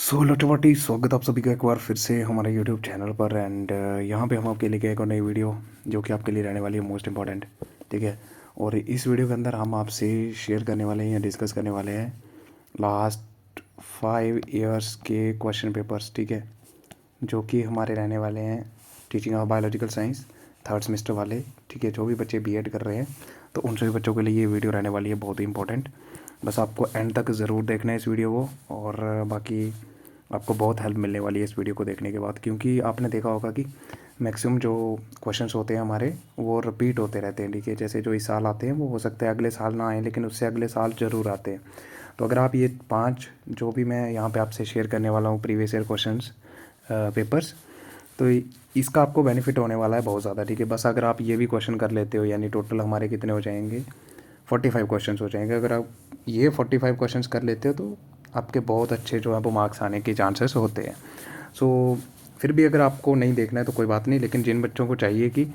सो लटवटी स्वागत आप सभी का एक बार फिर से हमारे यूट्यूब चैनल पर। एंड यहाँ पे हम आपके लिए एक और नई वीडियो जो कि आपके लिए रहने वाली है मोस्ट इंपॉर्टेंट, ठीक है। और इस वीडियो के अंदर हम आपसे शेयर करने वाले हैं या डिस्कस करने वाले हैं लास्ट 5 ईयर्स के क्वेश्चन पेपर्स, ठीक है, जो कि हमारे रहने वाले हैं teaching of biological science 3rd semester वाले, ठीक है। जो भी बच्चे बीएड कर रहे हैं तो उन सभी बच्चों के लिए ये वीडियो रहने वाली है बहुत ही इंपॉर्टेंट। बस आपको एंड तक ज़रूर देखना है इस वीडियो को, और बाकी आपको बहुत हेल्प मिलने वाली है इस वीडियो को देखने के बाद, क्योंकि आपने देखा होगा कि मैक्सिमम जो क्वेश्चंस होते हैं हमारे वो रिपीट होते रहते हैं, ठीक है। जैसे जो इस साल आते हैं वो हो सकता है अगले साल ना आए, लेकिन उससे अगले साल ज़रूर आते हैं। तो अगर आप ये 5 जो भी मैं यहाँ पे आपसे शेयर करने वाला हूँ प्रीवियस ईयर क्वेश्चंस पेपर्स, तो इसका आपको बेनिफिट होने वाला है बहुत ज़्यादा, ठीक है। बस अगर आप ये भी क्वेश्चन कर लेते हो, यानी टोटल हमारे कितने हो जाएंगे, 45 क्वेश्चंस हो जाएंगे। अगर आप ये 45 क्वेश्चंस कर लेते हो तो आपके बहुत अच्छे जो है वो मार्क्स आने के चांसेस होते हैं। सो फिर भी अगर आपको नहीं देखना है तो कोई बात नहीं, लेकिन जिन बच्चों को चाहिए कि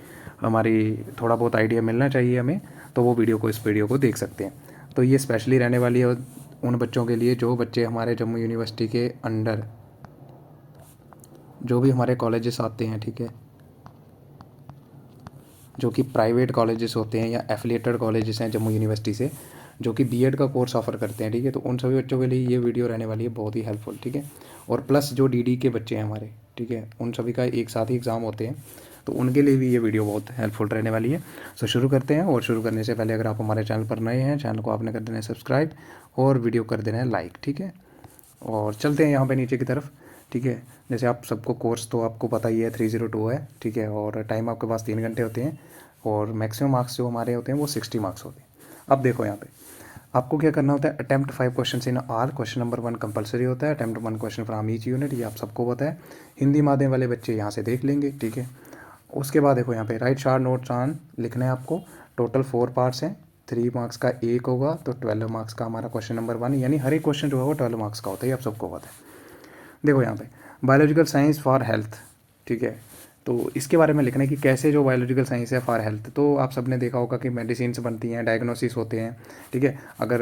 हमारी थोड़ा बहुत आइडिया मिलना चाहिए हमें, तो वो इस वीडियो को देख सकते हैं। तो ये स्पेशली रहने वाली है उन बच्चों के लिए जो बच्चे हमारे जम्मू यूनिवर्सिटी के अंडर जो भी हमारे कॉलेजेस आते हैं, ठीक है, जो कि प्राइवेट कॉलेजेस होते हैं या एफिलिएटेड कॉलेजेस हैं जम्मू यूनिवर्सिटी से, जो कि बीएड का कोर्स ऑफर करते हैं, ठीक है। तो उन सभी बच्चों के लिए ये वीडियो रहने वाली है बहुत ही हेल्पफुल, ठीक है। और प्लस जो डीडी के बच्चे हैं हमारे, ठीक है, उन सभी का एक साथ ही एग्ज़ाम होते हैं, तो उनके लिए भी ये वीडियो बहुत हेल्पफुल रहने वाली है। सो शुरू करते हैं। और शुरू करने से पहले अगर आप हमारे चैनल पर नए हैं, चैनल को आपने कर देना है सब्सक्राइब और वीडियो कर देना है लाइक, ठीक है। और चलते हैं यहाँ पे नीचे की तरफ, ठीक है। जैसे आप सबको कोर्स तो आपको पता ही है 302 है, ठीक है। और टाइम आपके पास 3 घंटे होते हैं, और मैक्सिमम मार्क्स जो हमारे होते हैं वो 60 मार्क्स होते हैं। अब देखो यहाँ पे आपको क्या करना होता है, attempt 5 question in are, question number 1 compulsory होता है, attempt 1 question from each unit, ये आप सबको पता है। हिंदी माध्यम वाले बच्चे यहाँ से देख लेंगे, ठीक है। उसके बाद देखो यहाँ पे राइट शार्ट नोट्स ऑन लिखना है आपको। टोटल 4 पार्ट्स हैं, 3 मार्क्स का एक होगा, तो 12 मार्क्स का हमारा क्वेश्चन नंबर 1, यानी हर एक क्वेश्चन जो है वो 12 मार्क्स का होता है, ये आप सबको पता है। देखो यहाँ पे बायोलॉजिकल साइंस फॉर हेल्थ, ठीक है। तो इसके बारे में लिखना है कि कैसे जो बायोलॉजिकल साइंस है फॉर हेल्थ, तो आप सबने देखा होगा कि मेडिसिन बनती हैं, डायग्नोसिस होते हैं, ठीक है। अगर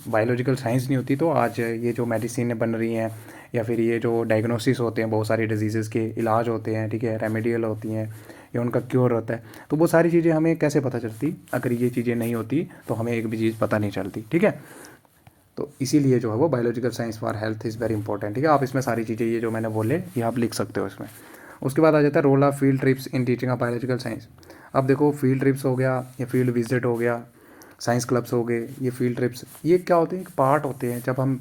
बायोलॉजिकल साइंस नहीं होती तो आज ये जो मेडिसिन बन रही हैं या फिर ये जो डायग्नोसिस होते हैं, बहुत सारी डिजीज़ के इलाज होते हैं, ठीक है, रेमेडियल होती हैं या उनका क्योर होता है, तो वो सारी चीज़ें हमें कैसे पता चलती, अगर ये चीज़ें नहीं होती तो हमें एक भी चीज़ पता नहीं चलती, ठीक है। तो इसीलिए जो है वो biological science for health is very important, ठीक है। आप इसमें सारी चीज़ें ये जो मैंने बोले ये आप लिख सकते हो इसमें। उसके बाद आ जाता है role of field trips in teaching of biological science. अब देखो फील्ड ट्रिप्स हो गया या फील्ड विजिट हो गया, साइंस क्लब्स हो गए, ये फील्ड ट्रिप्स ये क्या होते हैं, एक पार्ट होते हैं जब हम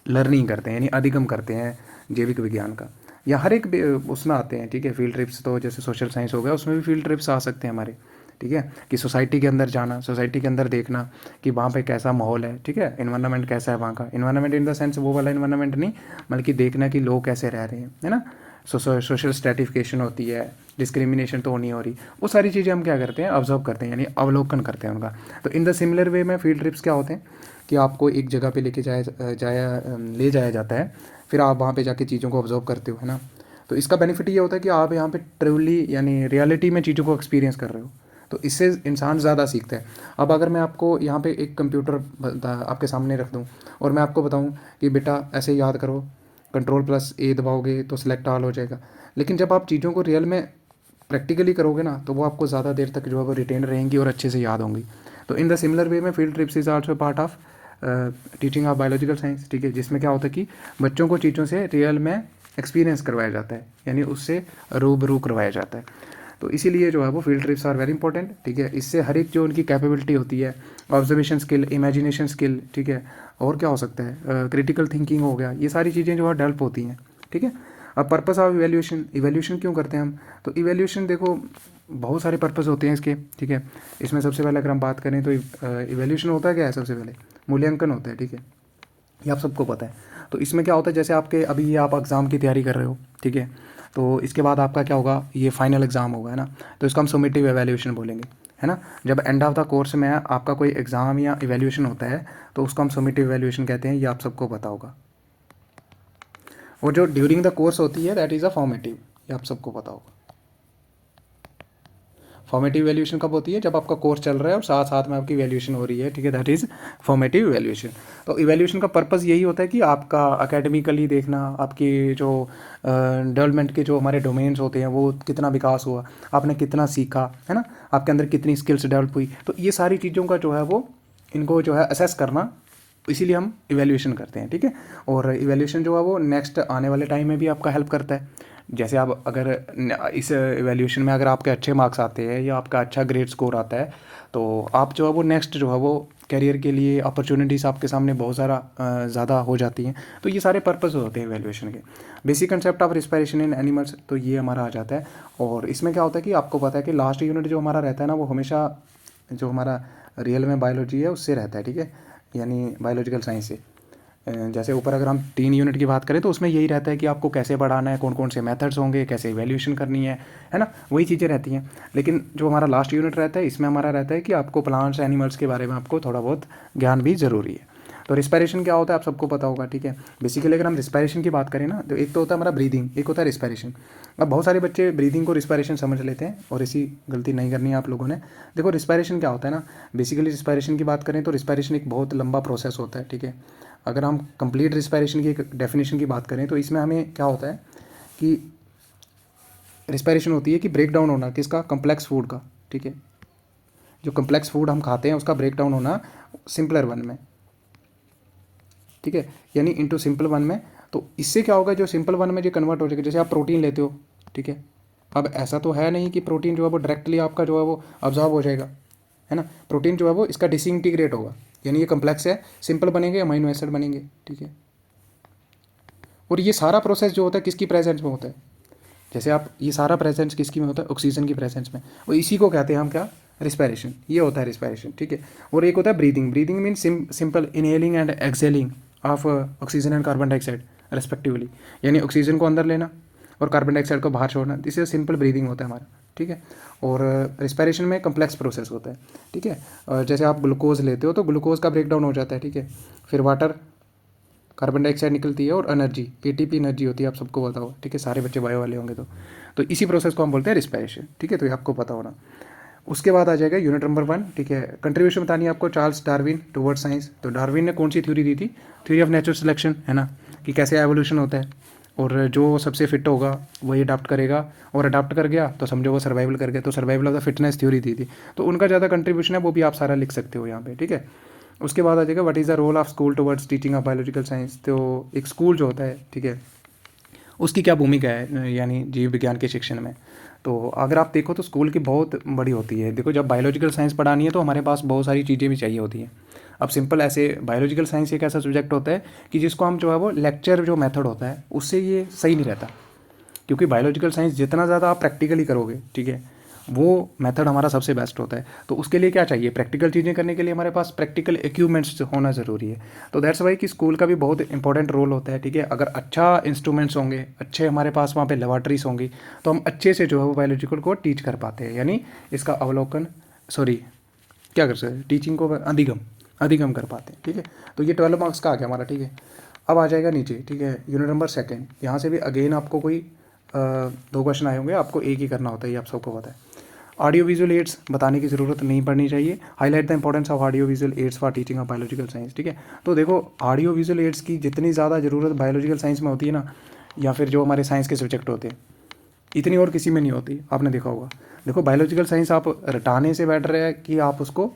लर्निंग करते हैं, यानी अधिगम करते हैं जैविक विज्ञान का, या हर एक उसमें आते हैं, ठीक है। फील्ड ट्रिप्स तो जैसे सोशल साइंस हो गया उसमें भी फील्ड ट्रिप्स आ सकते हैं हमारे, ठीक है। कि सोसाइटी के अंदर जाना, सोसाइटी के अंदर देखना कि वहाँ पे कैसा माहौल है, ठीक है, इन्वायरमेंट कैसा है वहाँ का, इन्वायरमेंट इन द सेंस वो वाला इन्वायरमेंट नहीं, बल्कि देखना कि लोग कैसे रह रहे हैं, है ना। सोशल स्ट्रेटिफिकेशन होती है, डिस्क्रिमिनेशन तो नहीं हो रही, वो सारी चीज़ें हम क्या करते हैं, ऑब्जर्व करते हैं, यानी अवलोकन करते हैं उनका। तो इन द सिमिलर वे में फील्ड ट्रिप्स क्या होते हैं कि आपको एक जगह पे ले जाया जाता है, फिर आप वहाँ पे जाके चीज़ों को ऑब्जर्व करते हो, है ना। तो इसका बेनिफिट ये होता है कि आप यहाँ पे ट्रूली यानी रियलिटी में चीज़ों को एक्सपीरियंस कर रहे हो, तो इससे इंसान ज़्यादा सीखता है। अब अगर मैं आपको यहाँ पे एक कंप्यूटर आपके सामने रख दूँ और मैं आपको बताऊँ कि बेटा ऐसे याद करो, कंट्रोल+A दबाओगे तो सिलेक्ट ऑल हो जाएगा, लेकिन जब आप चीज़ों को रियल में प्रैक्टिकली करोगे ना तो वो आपको ज़्यादा देर तक जो है वो रिटेन रहेंगी और अच्छे से याद होंगी। तो इन द सिमिलर वे में field trips is also part of teaching of biological science, ठीक है, जिसमें क्या होता है कि बच्चों को चीज़ों से रियल में एक्सपीरियंस करवाया जाता है, यानी उससे रूबरू करवाया जाता है। तो इसीलिए जो है वो field trips are very important, ठीक है। इससे हर एक जो उनकी कैपेबिलिटी होती है, ऑब्जर्वेशन स्किल, इमेजिनेशन स्किल, ठीक है, और क्या हो सकता है, क्रिटिकल थिंकिंग हो गया, ये सारी चीज़ें जो है डेवलप होती हैं, ठीक है। अब पर्पस ऑफ इवैल्यूएशन, इवैल्यूएशन क्यों करते हैं हम, तो इवैल्यूएशन देखो बहुत सारे पर्पस होते हैं इसके, ठीक है। इसमें सबसे पहले अगर हम बात करें तो इवैल्यूएशन होता है क्या है, सबसे पहले मूल्यांकन होता है, ठीक है, ये आप सबको पता है। तो इसमें क्या होता है, जैसे आपके अभी ये आप एग्ज़ाम की तैयारी कर रहे हो, ठीक है, तो इसके बाद आपका क्या होगा, ये फाइनल एग्ज़ाम होगा, है ना। तो इसको हम समेटिव एवेल्यूएशन बोलेंगे, है ना। जब एंड ऑफ द कोर्स में आपका कोई एग्ज़ाम या इवेल्यूएशन होता है तो उसको हम समेटिव एवेल्यूएशन कहते हैं, ये आप सबको पता होगा। और जो ड्यूरिंग द कोर्स होती है दैट इज़ अ फॉर्मेटिव, ये आप सबको पता होगा। फॉर्मेटिव इवैल्यूएशन कब होती है? जब आपका कोर्स चल रहा है और साथ साथ में आपकी इवैल्यूएशन हो रही है, ठीक है, दैट इज़ फॉर्मेटिव इवैल्यूएशन। तो इवैल्यूएशन का पर्पज़ यही होता है कि आपका अकेडमिकली देखना, आपकी जो डेवलपमेंट के जो हमारे डोमेन्स होते हैं वो कितना विकास हुआ, आपने कितना सीखा, है ना, आपके अंदर कितनी स्किल्स डेवलप हुई। तो ये सारी चीज़ों का जो है वो इनको जो है असेस करना, इसीलिए हम इवैल्यूएशन करते हैं, ठीक है। और इवैल्यूएशन जो है वो नेक्स्ट आने वाले टाइम में भी आपका हेल्प करता है। जैसे आप अगर इस इवैल्यूएशन में अगर आपके अच्छे मार्क्स आते हैं या आपका अच्छा ग्रेड स्कोर आता है, तो आप जो है वो नेक्स्ट जो है वो करियर के लिए अपॉर्चुनिटीज़ आपके सामने बहुत ज़्यादा हो जाती हैं। तो ये सारे पर्पस होते हैं इवैल्यूएशन के। Basic concept of respiration in animals, तो ये हमारा आ जाता है। और इसमें क्या होता है कि आपको पता है कि लास्ट यूनिट जो हमारा रहता है ना, वो हमेशा जो हमारा रियल में बायोलॉजी है उससे रहता है, ठीक है, यानी बायोलॉजिकल साइंस से। जैसे ऊपर अगर हम 3 यूनिट की बात करें तो उसमें यही रहता है कि आपको कैसे बढ़ाना है, कौन कौन से मेथड्स होंगे, कैसे इवैल्यूएशन करनी है ना, वही चीज़ें रहती हैं। लेकिन जो हमारा लास्ट यूनिट रहता है इसमें हमारा रहता है कि आपको प्लांट्स एनिमल्स के बारे में आपको थोड़ा बहुत ज्ञान भी ज़रूरी है। तो रिस्पायरेशन क्या होता है आप सबको पता होगा, ठीक है। बेसिकली अगर हम रिस्पायरेशन की बात करें ना, तो एक तो होता है हमारा ब्रीदिंग, एक होता है रिस्पायरेशन। अब बहुत सारे बच्चे ब्रीदिंग को रिस्पायरेशन समझ लेते हैं और इसी गलती नहीं करनी है आप लोगों ने। देखो रिस्पायरेशन क्या होता है ना, बेसिकली रिस्पायरेशन की बात करें तो रिस्पायरेशन एक बहुत लंबा प्रोसेस होता है, ठीक है। अगर हम कंप्लीट रिस्पायरेशन की एक डेफिनेशन की बात करें तो इसमें हमें क्या होता है कि रिस्पायरेशन होती है कि ब्रेक डाउन होना किसका, कम्प्लेक्स फूड का, ठीक है। जो कम्प्लेक्स फूड हम खाते हैं उसका ब्रेक डाउन होना सिंपलर वन में, ठीक है, यानी इनटू सिंपल वन में। तो इससे क्या होगा, जो सिंपल वन में जो कन्वर्ट हो जाएगा, जैसे आप प्रोटीन लेते हो, ठीक है। अब ऐसा तो है नहीं कि प्रोटीन जो है वो डायरेक्टली आपका जो है वो अब्जॉर्ब हो जाएगा, है ना। प्रोटीन जो है वो इसका डिसइंटीग्रेट होगा, यानी ये कम्प्लेक्स है, सिंपल बनेंगे, अमीनो एसिड बनेंगे, ठीक है। और ये सारा प्रोसेस जो होता है किसकी प्रेजेंस में होता है, जैसे आप ये सारा प्रेजेंस किसकी में होता है, ऑक्सीजन की प्रेजेंस में। और इसी को कहते हैं हम क्या, रिस्पायरेशन, ये होता है रिस्पायरेशन, ठीक है। और एक होता है breathing, breathing mean simple inhaling and exhaling of oxygen and carbon dioxide respectively, यानी ऑक्सीजन को अंदर लेना और कार्बन डाइऑक्साइड को बाहर छोड़ना, इससे सिंपल ब्रीदिंग होता है हमारा, ठीक है। और रिस्पायरेशन में कम्प्लेक्स प्रोसेस होता है, ठीक है। जैसे आप ग्लूकोज लेते हो तो ग्लूकोज का ब्रेक डाउन हो जाता है, ठीक है। फिर वाटर, कार्बन डाइऑक्साइड निकलती है और एनर्जी, एटीपी एनर्जी होती है, आप सबको पता होगा, ठीक है, सारे बच्चे बायो वाले होंगे तो इसी प्रोसेस को हम बोलते हैं रिस्पायरेशन, ठीक है। तो ये आपको पता होना। उसके बाद आ जाएगा यूनिट नंबर 1, ठीक है। कंट्रीब्यूशन बतानी है आपको चार्ल्स डार्विन टुवर्ड्स साइंस। तो डार्विन ने कौन सी थ्योरी दी थी, थ्योरी ऑफ नेचुरल सिलेक्शन, है ना, कि कैसे एवोल्यूशन होता है और जो सबसे फिट होगा वही अडाप्ट करेगा, और अडाप्ट कर गया तो समझो वो सर्वाइवल कर गया, तो survival of the fitness theory दी थी। तो उनका ज़्यादा कंट्रीब्यूशन है, वो भी आप सारा लिख सकते हो यहाँ पे, ठीक है। उसके बाद आ जाएगा what is the role of school towards teaching of biological science. तो एक स्कूल जो होता है, ठीक है, उसकी क्या भूमिका है यानी जीव विज्ञान के शिक्षण में। तो अगर आप देखो तो स्कूल की बहुत बड़ी होती है। देखो जब बायोलॉजिकल साइंस पढ़ानी है तो हमारे पास बहुत सारी चीज़ें भी चाहिए होती हैं। अब सिंपल ऐसे बायोलॉजिकल साइंस एक ऐसा सब्जेक्ट होता है कि जिसको हम जो है वो लेक्चर जो मेथड होता है उससे ये सही नहीं रहता, क्योंकि बायोलॉजिकल साइंस जितना ज़्यादा आप प्रैक्टिकली करोगे, ठीक है, वो मेथड हमारा सबसे बेस्ट होता है। तो उसके लिए क्या चाहिए, प्रैक्टिकल चीज़ें करने के लिए हमारे पास प्रैक्टिकल इक्विपमेंट्स होना ज़रूरी है। तो दैट्स वाई कि स्कूल का भी बहुत इंपॉर्टेंट रोल होता है, ठीक है। अगर अच्छा इंस्ट्रूमेंट्स होंगे, अच्छे हमारे पास वहाँ पे लेबॉर्ट्रीज होंगी, तो हम अच्छे से जो है वो बायोलॉजिकल को टीच कर पाते हैं, यानी इसका अवलोकन क्या कर सकते हैं, टीचिंग को अधिगम कर पाते हैं, ठीक है। तो ये 12 मार्क्स का आ गया हमारा, ठीक है। अब आ जाएगा नीचे, ठीक है, यूनिट नंबर 2। यहाँ से भी अगेन आपको कोई 2 क्वेश्चन आए होंगे, आपको एक ही करना होता है, ये आप सबको पता है। ऑडियो विजुअल एड्स बताने की ज़रूरत नहीं पड़नी चाहिए। Highlight the importance of audio visual ads for teaching of biological science, ठीक है। तो देखो ऑडियो विजुअल एड्स की जितनी ज़्यादा ज़रूरत बायोलॉजिकल साइंस में होती है ना, या फिर जो हमारे साइंस के सब्जेक्ट होते हैं, इतनी और किसी में नहीं होती, आपने देखा होगा। देखो बायोलॉजिकल साइंस आप रटाने से बेटर है कि आप उसको